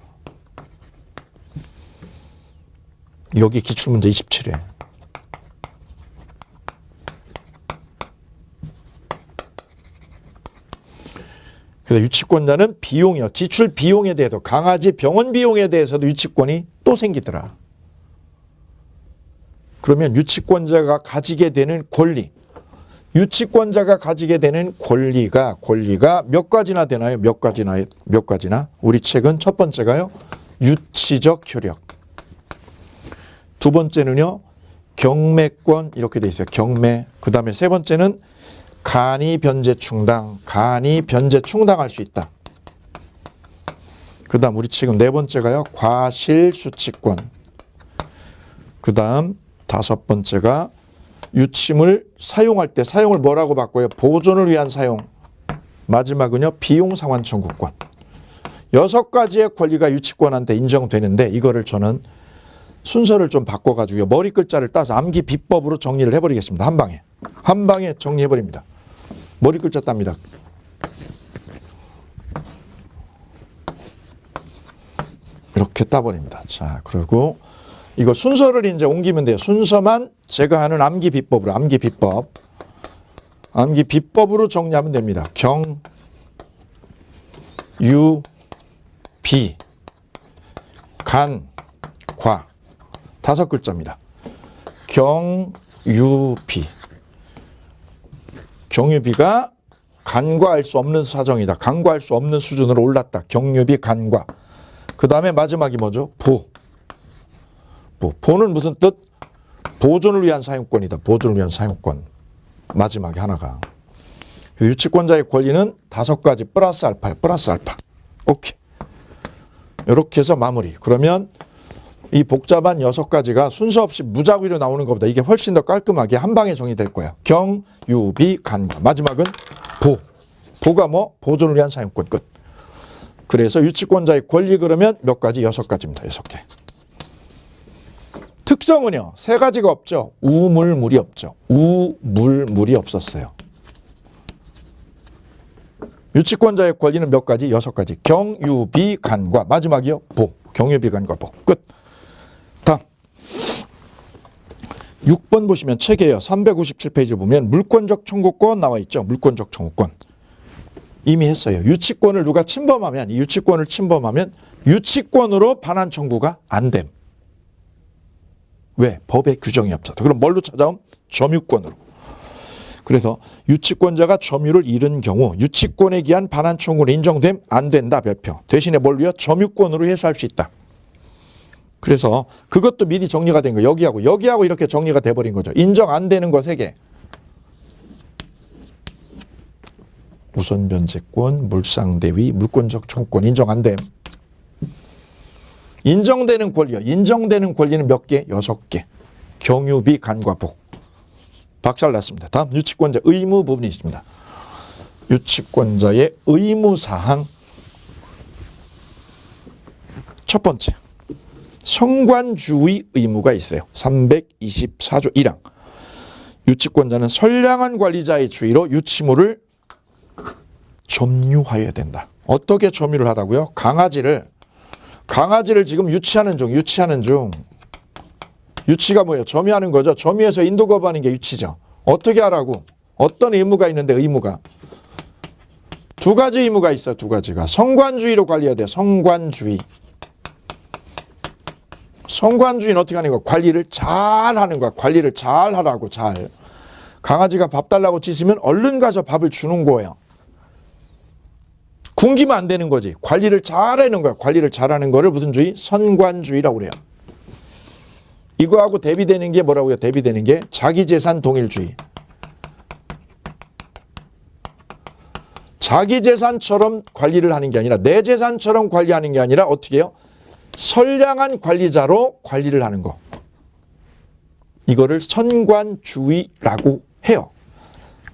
여기 기출문제 27회. 그래서 유치권자는 비용이요. 지출 비용에 대해서 강아지 병원 비용에 대해서도 유치권이 또 생기더라. 그러면 유치권자가 가지게 되는 권리, 유치권자가 가지게 되는 권리가 몇 가지나 되나요? 몇 가지나? 우리 책은 첫 번째가요. 유치적 효력. 두 번째는요. 경매권 이렇게 돼 있어요. 경매. 그 다음에 세 번째는 간이 변제 충당할 수 있다. 그 다음 우리 책은 네 번째가요. 과실수취권. 그 다음 다섯 번째가 유침을 사용할 때 사용을 뭐라고 바꿔요? 보존을 위한 사용. 마지막은요. 비용상환 청구권. 6가지의 권리가 유치권한테 인정되는데 이거를 저는 순서를 좀 바꿔가지고 머리 글자를 따서 암기 비법으로 정리를 해버리겠습니다. 한 방에 정리해버립니다. 머리 글자 땁니다. 이렇게 따버립니다. 자, 그리고 이거 순서를 이제 옮기면 돼요. 순서만 제가 하는 암기 비법으로 정리하면 됩니다. 경, 유, 비, 간, 과. 5글자입니다. 경유비. 경유비가 간과할 수 없는 사정이다. 간과할 수 없는 수준으로 올랐다. 경유비 간과. 그 다음에 마지막이 뭐죠? 보는 무슨 뜻? 보존을 위한 사용권이다. 보존을 위한 사용권. 마지막에 하나가. 유치권자의 권리는 5가지 플러스 알파예요. 플러스 알파. 오케이. 이렇게 해서 마무리. 그러면 이 복잡한 6가지가 순서 없이 무작위로 나오는 것보다 이게 훨씬 더 깔끔하게 한 방에 정리될 거야. 경, 유, 비, 간과. 마지막은 보가 뭐? 보존을 위한 사용권 끝. 그래서 유치권자의 권리 그러면 몇 가지? 6가지입니다. 6개. 특성은요. 3가지가 없죠. 우물물이 없죠. 우물물이 없었어요. 유치권자의 권리는 몇 가지? 6가지. 경, 유, 비, 간과. 마지막이요. 경, 유, 비, 간과. 끝. 다음 6번 보시면 책이에요. 357페이지 보면 물권적 청구권 나와 있죠. 물권적 청구권. 이미 했어요. 유치권을 누가 침범하면 유치권으로 반환 청구가 안 됨. 왜? 법에 규정이 없어서. 그럼 뭘로 찾아옴? 점유권으로. 그래서 유치권자가 점유를 잃은 경우 유치권에 기한 반환 청구는 인정됨? 안 된다. 별표. 대신에 뭘로요? 점유권으로 해소할 수 있다. 그래서 그것도 미리 정리가 된 거예요. 여기하고 이렇게 정리가 돼버린 거죠. 인정 안 되는 거 3개. 우선 변제권, 물상대위, 물권적 청구권 인정 안 됨. 인정되는 권리요. 인정되는 권리는 몇 개? 6개. 경유비, 간과 복. 박살났습니다. 다음 유치권자 의무 부분이 있습니다. 유치권자의 의무사항. 첫 번째. 성관주의 의무가 있어요. 324조 1항. 유치권자는 선량한 관리자의 주의로 유치물을 점유하여야 된다. 어떻게 점유를 하라고요? 강아지를 지금 유치하는 중. 유치가 뭐예요? 점유하는 거죠. 점유해서 인도 거부하는 게 유치죠. 어떻게 하라고? 어떤 의무가 있는데 의무가. 2가지 의무가 있어. 2가지가. 성관주의로 관리해야 돼요. 성관주의는 어떻게 하는 거야? 관리를 잘 하는 거야. 관리를 잘 하라고. 잘. 강아지가 밥 달라고 짖으면 얼른 가서 밥을 주는 거예요. 굶기면 안 되는 거지. 관리를 잘하는 거야. 관리를 잘하는 거를 무슨 주의? 선관주의라고 그래요. 이거하고 대비되는 게 뭐라고요? 대비되는 게 자기재산 동일주의. 자기재산처럼 관리를 하는 게 아니라 내 재산처럼 관리하는 게 아니라 어떻게 해요? 선량한 관리자로 관리를 하는 거. 이거를 선관주의라고 해요.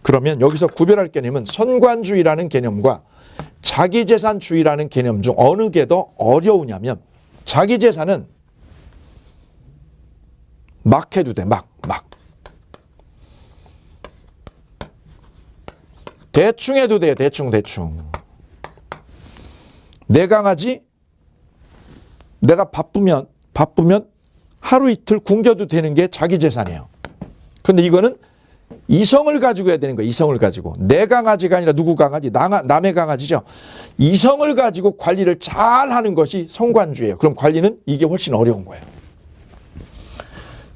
그러면 여기서 구별할 개념은 선관주의라는 개념과 자기재산주의라는 개념 중 어느 게 더 어려우냐면 자기재산은 막 해도 돼. 막. 대충 해도 돼요. 대충. 내 강아지 내가 바쁘면 하루 이틀 굶겨도 되는 게 자기재산이에요. 그런데 이거는 이성을 가지고 해야 되는 거예요. 이성을 가지고. 내 강아지가 아니라 누구 강아지? 남의 강아지죠. 이성을 가지고 관리를 잘 하는 것이 성관주의예요. 그럼 관리는 이게 훨씬 어려운 거예요.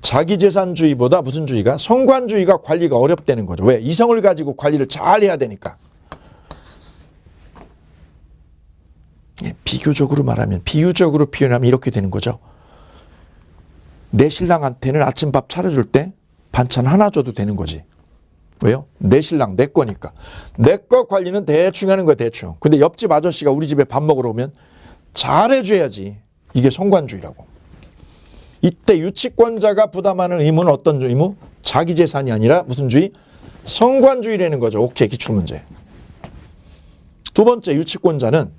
자기재산주의보다 무슨 주의가? 성관주의가 관리가 어렵다는 거죠. 왜? 이성을 가지고 관리를 잘 해야 되니까. 예, 비교적으로 말하면, 비유적으로 표현하면 이렇게 되는 거죠. 내 신랑한테는 아침밥 차려줄 때 반찬 하나 줘도 되는 거지. 왜요? 내 신랑, 내 거니까. 내 거 관리는 대충 하는 거야, 대충. 근데 옆집 아저씨가 우리 집에 밥 먹으러 오면 잘해줘야지. 이게 성관주의라고. 이때 유치권자가 부담하는 의무는 어떤 의무? 자기 재산이 아니라 무슨 주의? 성관주의라는 거죠. 오케이, 기출문제. 두 번째, 유치권자는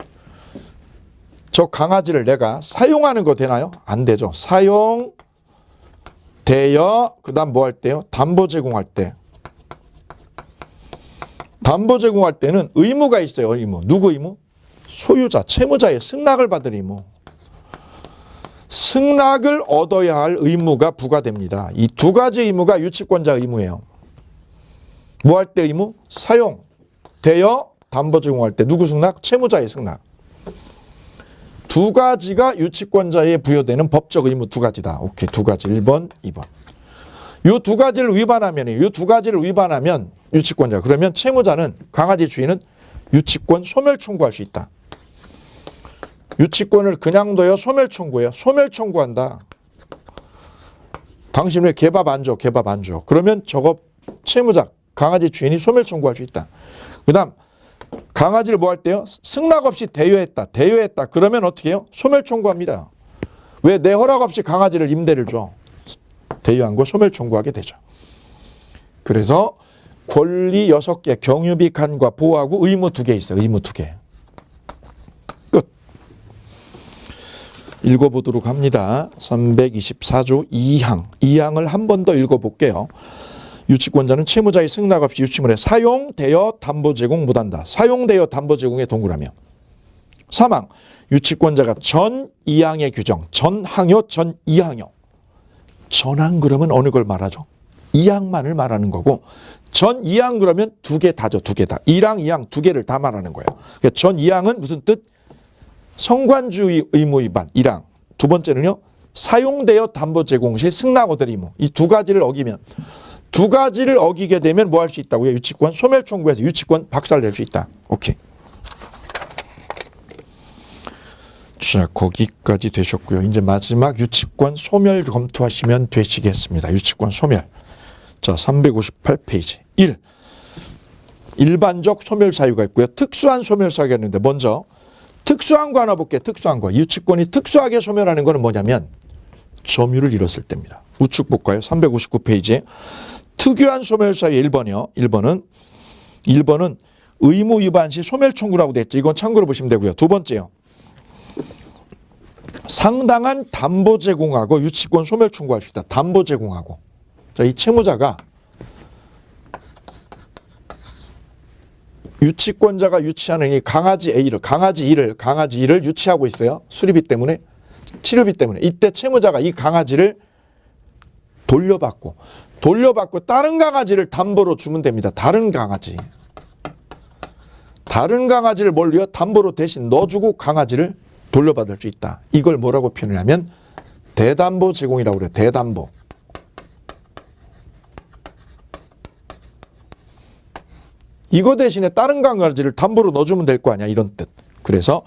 저 강아지를 내가 사용하는 거 되나요? 안 되죠. 사용, 대여, 그 다음 뭐 할 때요? 담보 제공할 때. 담보 제공할 때는 의무가 있어요. 의무. 누구 의무? 소유자, 채무자의 승낙을 받을 의무. 승낙을 얻어야 할 의무가 부과됩니다. 이 두 가지 의무가 유치권자 의무예요. 뭐 할 때 의무? 사용, 대여, 담보 제공할 때 누구 승낙? 채무자의 승낙. 두 가지가 유치권자에 부여되는 법적 의무 두 가지다. 오케이, 두 가지. 1번, 2번. 이 두 가지를 위반하면, 유치권자. 그러면 채무자는, 강아지 주인은 유치권 소멸 청구할 수 있다. 유치권을 그냥 둬요? 소멸 청구해요? 소멸 청구한다. 당신 왜 개밥 안 줘? 개밥 안 줘. 그러면 저거 채무자, 강아지 주인이 소멸 청구할 수 있다. 그 다음, 강아지를 뭐 할 때요? 승낙 없이 대여했다. 대여했다. 그러면 어떻게 해요? 소멸 청구합니다. 왜 내 허락 없이 강아지를 임대를 줘? 대여한 거 소멸 청구하게 되죠. 그래서 권리 6개, 경유비 간과 보호하고 의무 2개 있어요. 의무 2개. 끝. 읽어보도록 합니다. 324조 2항. 2항을 한 번 더 읽어볼게요. 유치권자는 채무자의 승낙 없이 유치물에 사용, 대여, 담보 제공 못한다. 사용, 대여, 담보 제공에 동그라며. 3항. 유치권자가 전 2항의 규정, 전 항요, 전 2항요. 전항 그러면 어느 걸 말하죠? 2항만을 말하는 거고, 전 2항 그러면 2개 다죠. 2개 다. 1항, 2항 2개를 다 말하는 거예요. 그러니까 전 2항은 무슨 뜻? 성관주의 의무 위반 1항. 두 번째는요. 사용되어 담보 제공 시 승낙 얻을 의무. 이 두 가지를 어기면, 두 가지를 어기게 되면 뭐 할 수 있다고요? 유치권 소멸 청구해서 유치권 박살낼 수 있다. 오케이. 자, 거기까지 되셨고요. 이제 마지막 유치권 소멸 검토하시면 되시겠습니다. 유치권 소멸. 자, 358페이지. 1. 일반적 소멸 사유가 있고요. 특수한 소멸 사유가 있는데 먼저 특수한 거 하나 볼게요. 특수한 거. 유치권이 특수하게 소멸하는 거는 뭐냐면 점유를 잃었을 때입니다. 우측 볼까요? 359페이지에 특유한 소멸 사유 1번이요. 1번은 의무 위반 시 소멸 청구라고 돼 있죠. 이건 참고로 보시면 되고요. 두 번째요. 상당한 담보 제공하고 유치권 소멸 청구할 수 있다. 담보 제공하고. 자, 이 채무자가 유치권자가 유치하는 이 강아지 A를, 강아지 E를 유치하고 있어요. 수리비 때문에, 치료비 때문에. 이때 채무자가 이 강아지를 돌려받고 다른 강아지를 담보로 주면 됩니다. 다른 강아지를 뭘로요? 담보로 대신 넣어주고 강아지를 돌려받을 수 있다. 이걸 뭐라고 표현하냐면 대담보 제공이라고 그래요. 대담보. 이거 대신에 다른 강아지를 담보로 넣어주면 될 거 아니야. 이런 뜻. 그래서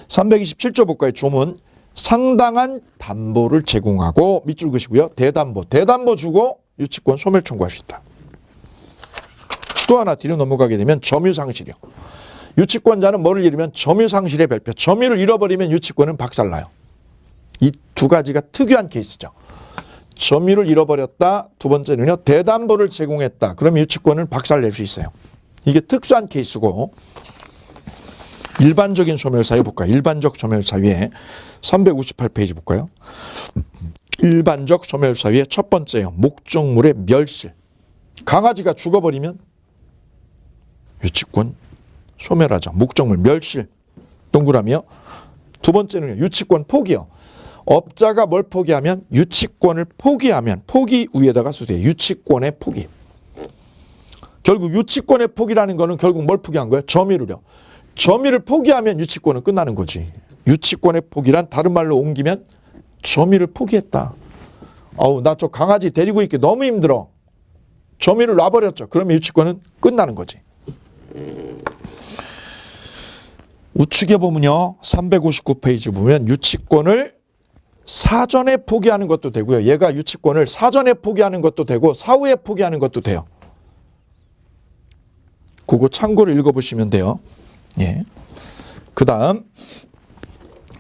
327조 볼까요? 조문. 상당한 담보를 제공하고 밑줄 그시고요. 대담보 주고 유치권 소멸 청구할 수 있다. 또 하나 뒤로 넘어가게 되면 점유상실이요. 유치권자는 뭐를 잃으면 점유상실의 별표. 점유를 잃어버리면 유치권은 박살나요. 이 두 가지가 특유한 케이스죠. 점유를 잃어버렸다. 두 번째는요. 대담보를 제공했다. 그럼 유치권을 박살낼 수 있어요. 이게 특수한 케이스고 일반적인 소멸 사유 볼까요? 일반적 소멸 사유에 358페이지 볼까요? 일반적 소멸 사유의 첫 번째요. 목적물의 멸실. 강아지가 죽어버리면 유치권 소멸하죠. 목적물 멸실. 동그라미요. 두 번째는 유치권 포기요. 업자가 뭘 포기하면 유치권을 포기하면 포기 위에다가 쓰세요. 유치권의 포기. 결국 유치권의 포기라는 거는 결국 뭘 포기한 거예요? 점유를요. 점유를 포기하면 유치권은 끝나는 거지. 유치권의 포기란 다른 말로 옮기면 점유를 포기했다. 어우, 나 저 강아지 데리고 있기 너무 힘들어. 점유를 놔버렸죠. 그러면 유치권은 끝나는 거지. 우측에 보면요. 359페이지 보면 유치권을 사전에 포기하는 것도 되고요. 얘가 유치권을 사전에 포기하는 것도 되고 사후에 포기하는 것도 돼요. 그거 참고로 읽어보시면 돼요. 예. 그 다음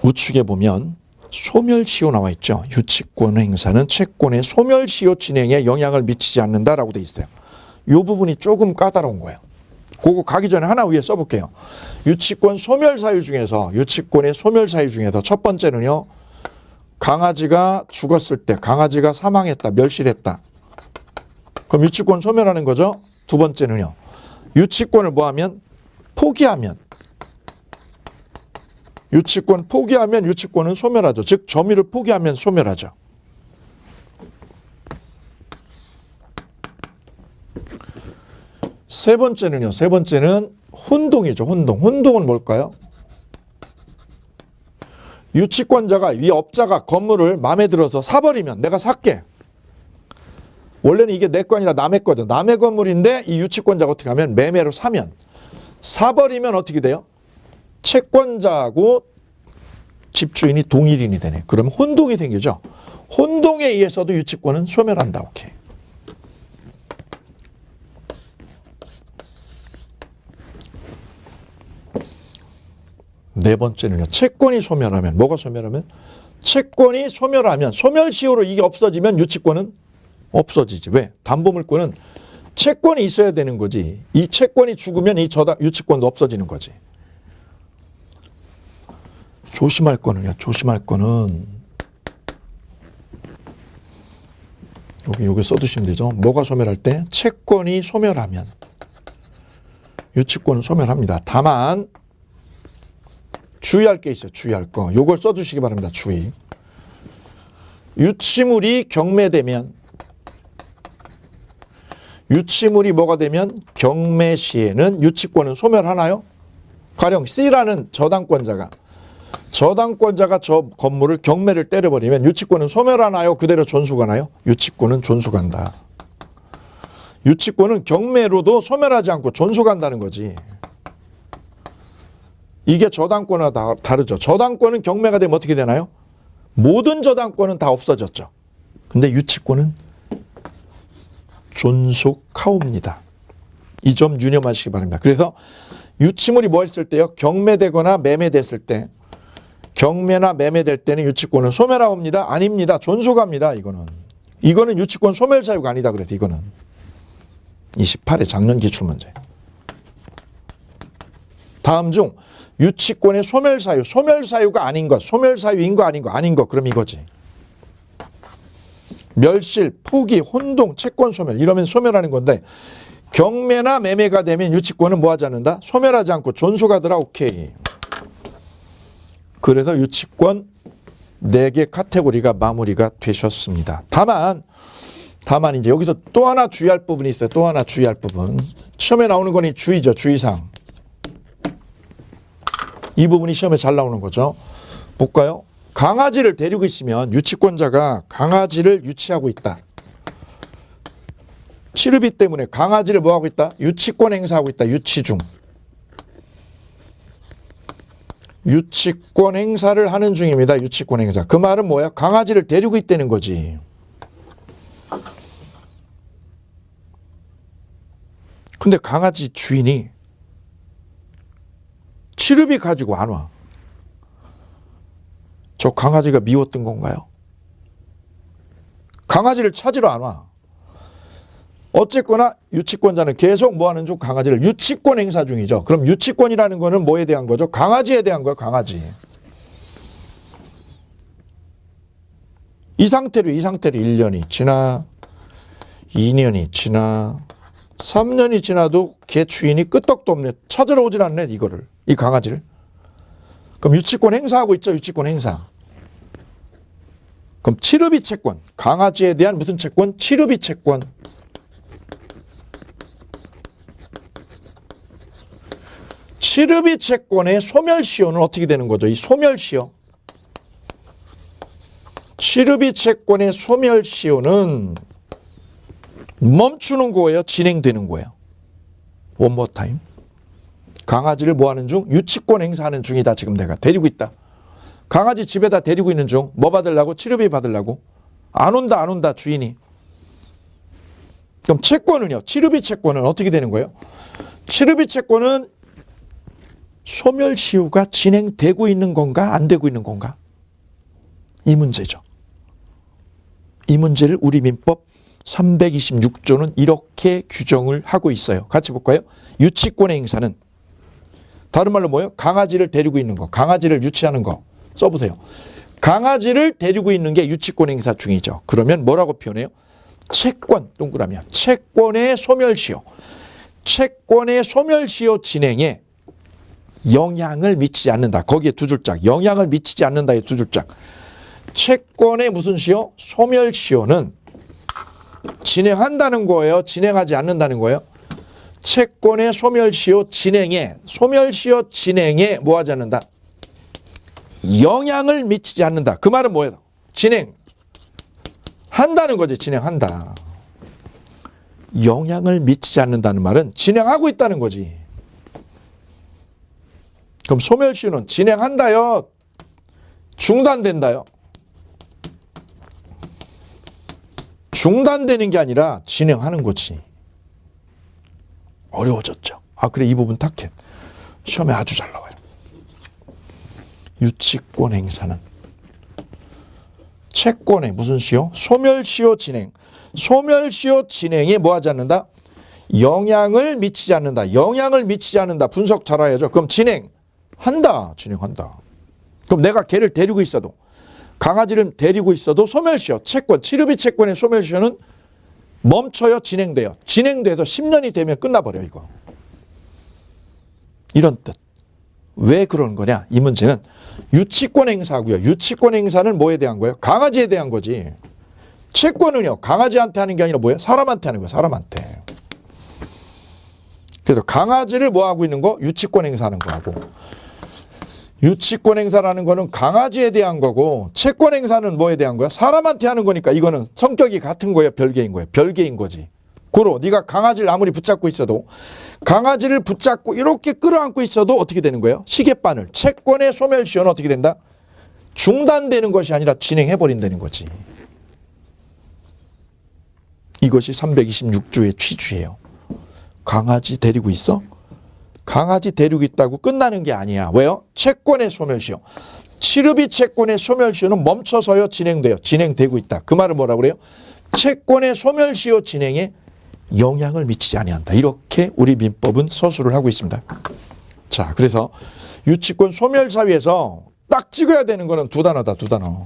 우측에 보면 소멸시효 나와 있죠. 유치권 행사는 채권의 소멸시효 진행에 영향을 미치지 않는다라고 돼 있어요. 이 부분이 조금 까다로운 거예요. 그거 가기 전에 하나 위에 써볼게요. 유치권 소멸사유 중에서 유치권의 소멸사유 중에서 첫 번째는요. 강아지가 죽었을 때 강아지가 사망했다. 멸실했다. 그럼 유치권 소멸하는 거죠. 두 번째는요. 유치권을 뭐하면 포기하면 유치권 포기하면 유치권은 소멸하죠. 즉 점유를 포기하면 소멸하죠. 세 번째는요. 세 번째는 혼동이죠. 혼동. 혼동은 뭘까요? 유치권자가 이 업자가 건물을 마음에 들어서 사버리면 내가 살게. 원래는 이게 내 거 아니라 남의 거죠. 남의 건물인데 이 유치권자가 어떻게 하면 매매로 사면 사버리면 어떻게 돼요? 채권자하고 집주인이 동일인이 되네. 그러면 혼동이 생기죠. 혼동에 의해서도 유치권은 소멸한다. 오케이. 네 번째는요. 채권이 소멸하면 뭐가 소멸하면? 채권이 소멸하면 소멸시효로 이게 없어지면 유치권은 없어지지. 왜? 담보물권은 채권이 있어야 되는 거지. 이 채권이 죽으면 이 유치권도 없어지는 거지. 조심할 거는요. 조심할 거는 여기 써두시면 되죠. 뭐가 소멸할 때? 채권이 소멸하면 유치권은 소멸합니다. 다만 주의할 게 있어요. 주의할 거. 요걸 써주시기 바랍니다. 주의. 유치물이 경매되면 유치물이 뭐가 되면 경매 시에는 유치권은 소멸하나요? 가령 C라는 저당권자가 저 건물을 경매를 때려버리면 유치권은 소멸하나요? 그대로 존수가나요? 유치권은 존수간다. 유치권은 경매로도 소멸하지 않고 존수간다는 거지. 이게 저당권과 다르죠. 저당권은 경매가 되면 어떻게 되나요? 모든 저당권은 다 없어졌죠. 근데 유치권은 존속하옵니다. 이 점 유념하시기 바랍니다. 그래서 유치물이 뭐 했을 때요? 경매되거나 매매됐을 때 경매나 매매될 때는 유치권은 소멸하옵니다. 아닙니다. 존속합니다. 이거는 유치권 소멸사유가 아니다. 그래서 이거는 28회 작년 기출문제. 다음 중 유치권의 소멸사유, 소멸사유가 아닌 것, 소멸사유인 거 아닌 것, 그럼 이거지. 멸실, 포기, 혼동, 채권 소멸 이러면 소멸하는 건데 경매나 매매가 되면 유치권은 뭐 하지 않는다? 소멸하지 않고 존속하더라. 오케이. 그래서 유치권 4개 카테고리가 마무리가 되셨습니다. 다만 이제 여기서 또 하나 주의할 부분이 있어요. 또 하나 주의할 부분. 시험에 나오는 거니 주의죠. 주의사항. 이 부분이 시험에 잘 나오는 거죠. 볼까요? 강아지를 데리고 있으면 유치권자가 강아지를 유치하고 있다. 치르비 때문에 강아지를 뭐하고 있다? 유치권 행사하고 있다. 유치 중. 유치권 행사를 하는 중입니다. 유치권 행사. 그 말은 뭐야? 강아지를 데리고 있다는 거지. 근데 강아지 주인이 치르비 가지고 안 와. 저 강아지가 미웠던 건가요? 강아지를 찾으러 안 와. 어쨌거나 유치권자는 계속 뭐 하는 중? 강아지를 유치권 행사 중이죠. 그럼 유치권이라는 거는 뭐에 대한 거죠? 강아지에 대한 거예요. 강아지. 이 상태로 1년이 지나 2년이 지나 3년이 지나도 걔 주인이 끄떡도 없네. 찾으러 오질 않네. 이거를. 이 강아지를. 그럼 유치권 행사하고 있죠. 유치권 행사. 그럼 치르비 채권. 강아지에 대한 무슨 채권? 치르비 채권. 치르비 채권의 소멸시효는 어떻게 되는 거죠? 이 소멸시효. 취르비 채권의 소멸시효는 멈추는 거예요? 진행되는 거예요? One more time. 강아지를 뭐 하는 중? 유치권 행사하는 중이다. 지금 내가 데리고 있다. 강아지 집에다 데리고 있는 중. 뭐 받으려고? 취르비 받으려고. 안 온다 안 온다 주인이. 그럼 채권은요? 취르비 채권은 어떻게 되는 거예요? 취르비 채권은 소멸시효가 진행되고 있는 건가 안 되고 있는 건가? 이 문제죠. 이 문제를 우리 민법 326조는 이렇게 규정을 하고 있어요. 같이 볼까요? 유치권의 행사는 다른 말로 뭐예요? 강아지를 데리고 있는 거, 강아지를 유치하는 거 써보세요. 강아지를 데리고 있는 게 유치권 행사 중이죠. 그러면 뭐라고 표현해요? 채권, 동그라미야. 채권의 소멸시효. 채권의 소멸시효 진행에 영향을 미치지 않는다. 거기에 두 줄짝. 영향을 미치지 않는다의 두 줄짝. 채권의 무슨 시효? 소멸시효는 진행한다는 거예요? 진행하지 않는다는 거예요? 채권의 소멸시효 진행에, 소멸시효 진행에 뭐 하지 않는다? 영향을 미치지 않는다. 그 말은 뭐예요? 진행한다는 거지. 진행한다. 영향을 미치지 않는다는 말은 진행하고 있다는 거지. 그럼 소멸시효는 진행한다요? 중단된다요? 중단되는 게 아니라 진행하는 거지. 어려워졌죠. 아, 그래, 이 부분 타켓. 시험에 아주 잘 나와요. 유치권 행사는 채권의 무슨 시효? 소멸시효 진행. 소멸시효 진행에 뭐 하지 않는다? 영향을 미치지 않는다. 영향을 미치지 않는다. 분석 잘 해야죠. 그럼 진행한다. 진행한다. 그럼 내가 걔를 데리고 있어도, 강아지를 데리고 있어도 소멸시효, 채권, 취르비 채권의 소멸시효는 멈춰요? 진행돼요? 진행돼서 10년이 되면 끝나버려 이거. 이런 뜻. 왜 그러는 거냐? 이 문제는 유치권 행사고요. 유치권 행사는 뭐에 대한 거예요? 강아지에 대한 거지. 채권은요, 강아지한테 하는 게 아니라 뭐예요? 사람한테 하는 거예요. 사람한테. 그래서 강아지를 뭐 하고 있는 거? 유치권 행사하는 거하고. 유치권 행사라는 거는 강아지에 대한 거고, 채권 행사는 뭐에 대한 거야? 사람한테 하는 거니까 이거는 성격이 같은 거예요? 별개인 거예요? 별개인 거지. 고로 네가 강아지를 아무리 붙잡고 있어도, 강아지를 붙잡고 이렇게 끌어안고 있어도 어떻게 되는 거예요? 시계바늘. 채권의 소멸시효는 어떻게 된다? 중단되는 것이 아니라 진행해버린다는 거지. 이것이 326조의 취지예요. 강아지 데리고 있어? 강아지 데리고 있다고 끝나는 게 아니야. 왜요? 채권의 소멸시효. 취르비 채권의 소멸시효는 멈춰서요, 진행돼요. 진행되고 있다. 그 말은 뭐라고 그래요? 채권의 소멸시효 진행에 영향을 미치지 아니한다. 이렇게 우리 민법은 서술을 하고 있습니다. 자, 그래서 유치권 소멸사위에서 딱 찍어야 되는 거는 두 단어다. 두 단어.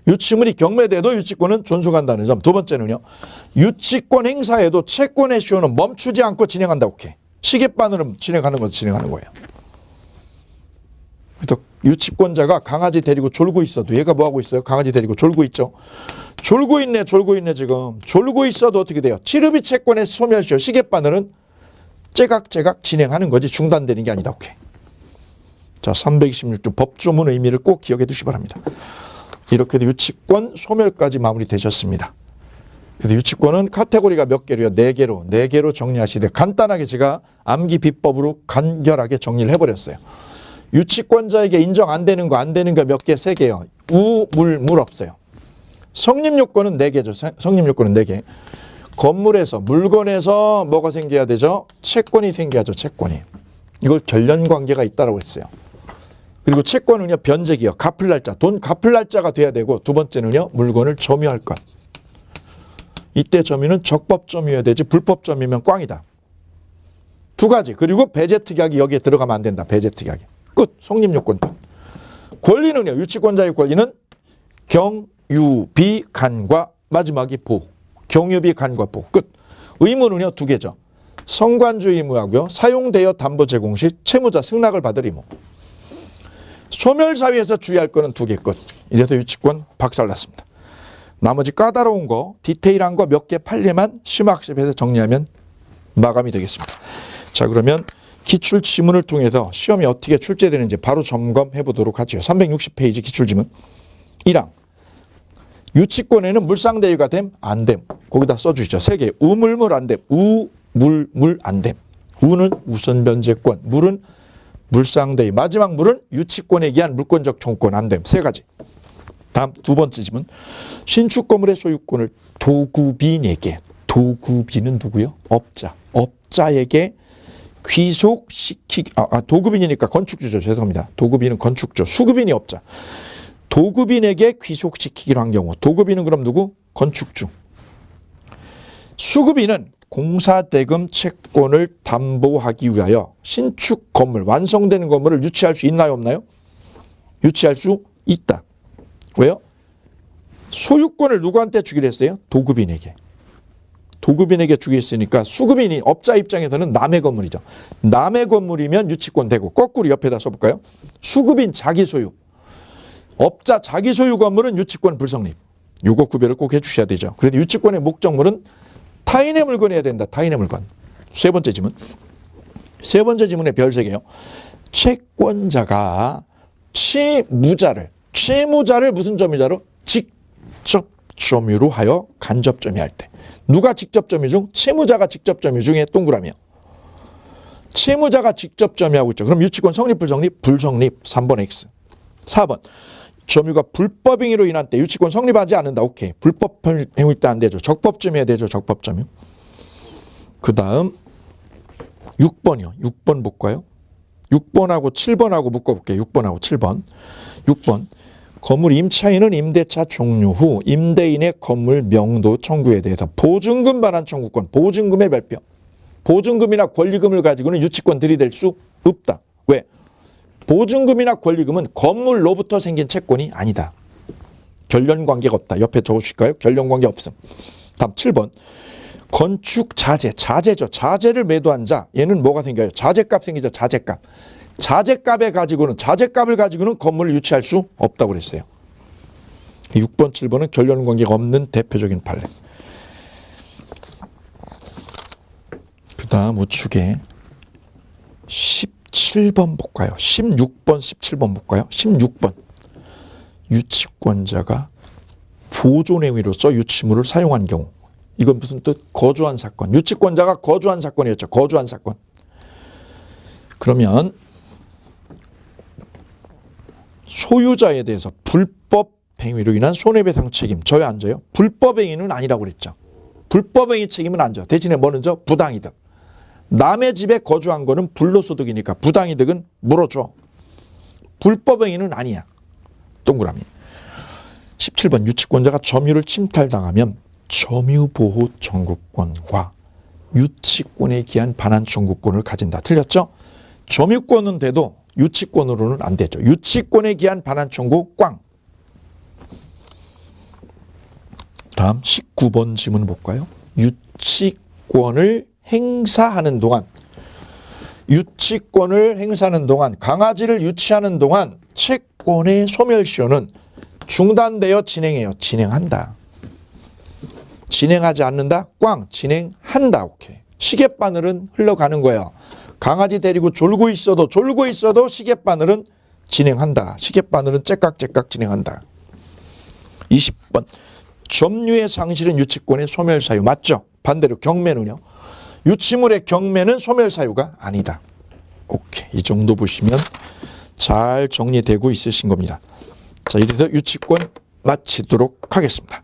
유치물이 경매돼도 유치권은 존속한다는 점. 두 번째는요, 유치권 행사에도 채권의 시효는 멈추지 않고 진행한다. 오케이. 시계바늘은 진행하는 건 진행하는 거예요. 그래서 유치권자가 강아지 데리고 졸고 있어도, 얘가 뭐 하고 있어요? 강아지 데리고 졸고 있죠. 졸고 있네 지금. 졸고 있어도 어떻게 돼요? 취르비 채권의 소멸시효, 시계바늘은 째각째각 진행하는 거지 중단되는 게 아니다. 오케이. 자, 326조 법조문 의미를 꼭 기억해 두시기 바랍니다. 이렇게 해서 유치권 소멸까지 마무리되셨습니다. 그래서 유치권은 카테고리가 몇 개로요? 4개로. 4개로 정리하시되, 간단하게 제가 암기 비법으로 간결하게 정리를 해버렸어요. 유치권자에게 인정 안 되는 거 몇 개? 3개요. 물 없어요. 성립요건은 4개죠. 성립요건은 4개. 건물에서, 물건에서 뭐가 생겨야 되죠? 채권이 생겨야죠. 채권이. 이걸 결련관계가 있다고 했어요. 그리고 채권은요, 변제기요. 갚을 날짜. 돈 갚을 날짜가 돼야 되고, 두 번째는요, 물건을 점유할 것. 이때 점유는 적법 점유여야 되지, 불법 점유면 꽝이다. 두 가지. 그리고 배제특약이 여기에 들어가면 안 된다. 배제특약이. 끝. 성립요건 끝. 권리는요, 유치권자의 권리는 경유비 간과 마지막이 보. 경유비 간과 보. 끝. 의무는요, 2개죠. 성관주 의무하고요, 사용대여 담보 제공 시 채무자 승낙을 받을 의무. 소멸사위에서 주의할 거는 2개 끝. 이래서 유치권 박살났습니다. 나머지 까다로운 거, 디테일한 거 몇 개 판례만 심화학습해서 정리하면 마감이 되겠습니다. 자, 그러면 기출지문을 통해서 시험이 어떻게 출제되는지 바로 점검해 보도록 하죠. 360페이지 기출지문. 1항. 유치권에는 물상대유가 됨, 안 됨. 거기다 써주시죠. 3개. 우물물 안 됨. 우물물 안 됨. 우는 우선 변제권, 물은 물상대유. 마지막 물은 유치권에 기한 물권적 청구권 안 됨. 3가지. 다음 두 번째 질문. 신축 건물의 소유권을 도급인에게, 도급인은 누구요? 업자. 업자에게 귀속시키기, 도급인이니까 건축주죠. 죄송합니다. 도급인은 건축주, 수급인이 업자. 도급인에게 귀속시키기로 한 경우, 도급인은 그럼 누구? 건축주. 수급인은 공사대금 채권을 담보하기 위하여 신축 건물, 완성되는 건물을 유치할 수 있나요, 없나요? 유치할 수 있다. 왜요? 소유권을 누구한테 주기로 했어요? 도급인에게. 도급인에게 주기로 했으니까 수급인이 업자 입장에서는 남의 건물이죠. 남의 건물이면 유치권 되고, 거꾸로 옆에다 써볼까요? 수급인 자기 소유. 업자 자기 소유 건물은 유치권 불성립. 요거 구별을 꼭 해주셔야 되죠. 그래도 유치권의 목적물은 타인의 물건이어야 된다. 타인의 물건. 세 번째 질문. 세 번째 질문의 별 3개요. 채권자가 채무자를 무슨 점유자로? 직접 점유로 하여 간접 점유할 때. 누가 직접 점유 중? 채무자가 직접 점유 중에 동그라미요. 채무자가 직접 점유하고 있죠. 그럼 유치권 성립, 불성립? 불성립. 3번 X. 4번. 점유가 불법 행위로 인한 때 유치권 성립하지 않는다. 오케이. 불법 행위 때 안 되죠. 적법 점유해야 되죠. 적법 점유. 그 다음 6번이요. 6번 볼까요? 6번하고 7번하고 묶어볼게요. 6번하고 7번. 6번. 건물 임차인은 임대차 종료 후 임대인의 건물 명도 청구에 대해서 보증금 반환 청구권, 보증금의 발표. 보증금이나 권리금을 가지고는 유치권 들이댈 수 없다. 왜? 보증금이나 권리금은 건물로부터 생긴 채권이 아니다. 결연관계가 없다. 옆에 적으실까요? 결연관계 없음. 다음 7번. 건축 자재죠. 자재를 매도한 자. 얘는 뭐가 생겨요? 자재값 생기죠. 자재값. 자재값을 가지고는 건물을 유치할 수 없다고 그랬어요. 6번, 7번은 결연관계가 없는 대표적인 판례. 그 다음 우측에 17번 볼까요? 16번, 17번 볼까요? 16번. 유치권자가 보존 행위로서 유치물을 사용한 경우. 이건 무슨 뜻? 거주한 사건. 유치권자가 거주한 사건이었죠. 거주한 사건. 그러면 소유자에 대해서 불법 행위로 인한 손해배상 책임 져요, 안 져요? 불법 행위는 아니라고 그랬죠. 불법 행위 책임은 안 져. 대신에 뭐는 져? 부당이득. 남의 집에 거주한 거는 불로소득이니까 부당이득은 물어줘. 불법 행위는 아니야. 동그라미. 17번. 유치권자가 점유를 침탈당하면 점유보호 청구권과 유치권에 기한 반환 청구권을 가진다. 틀렸죠? 점유권은 돼도 유치권으로는 안 되죠. 유치권에 기한 반환 청구 꽝. 다음 19번 질문 볼까요? 유치권을 행사하는 동안, 강아지를 유치하는 동안 채권의 소멸시효는 중단되어 진행해요. 진행한다. 진행하지 않는다? 꽝. 진행한다. 오케이. 시계바늘은 흘러가는 거예요. 강아지 데리고 졸고 있어도 시계바늘은 진행한다. 시계바늘은 째깍째깍 진행한다. 20번. 점유의 상실은 유치권의 소멸사유. 맞죠? 반대로 경매는요. 유치물의 경매는 소멸사유가 아니다. 오케이. 이 정도 보시면 잘 정리되고 있으신 겁니다. 자, 이래서 유치권 마치도록 하겠습니다.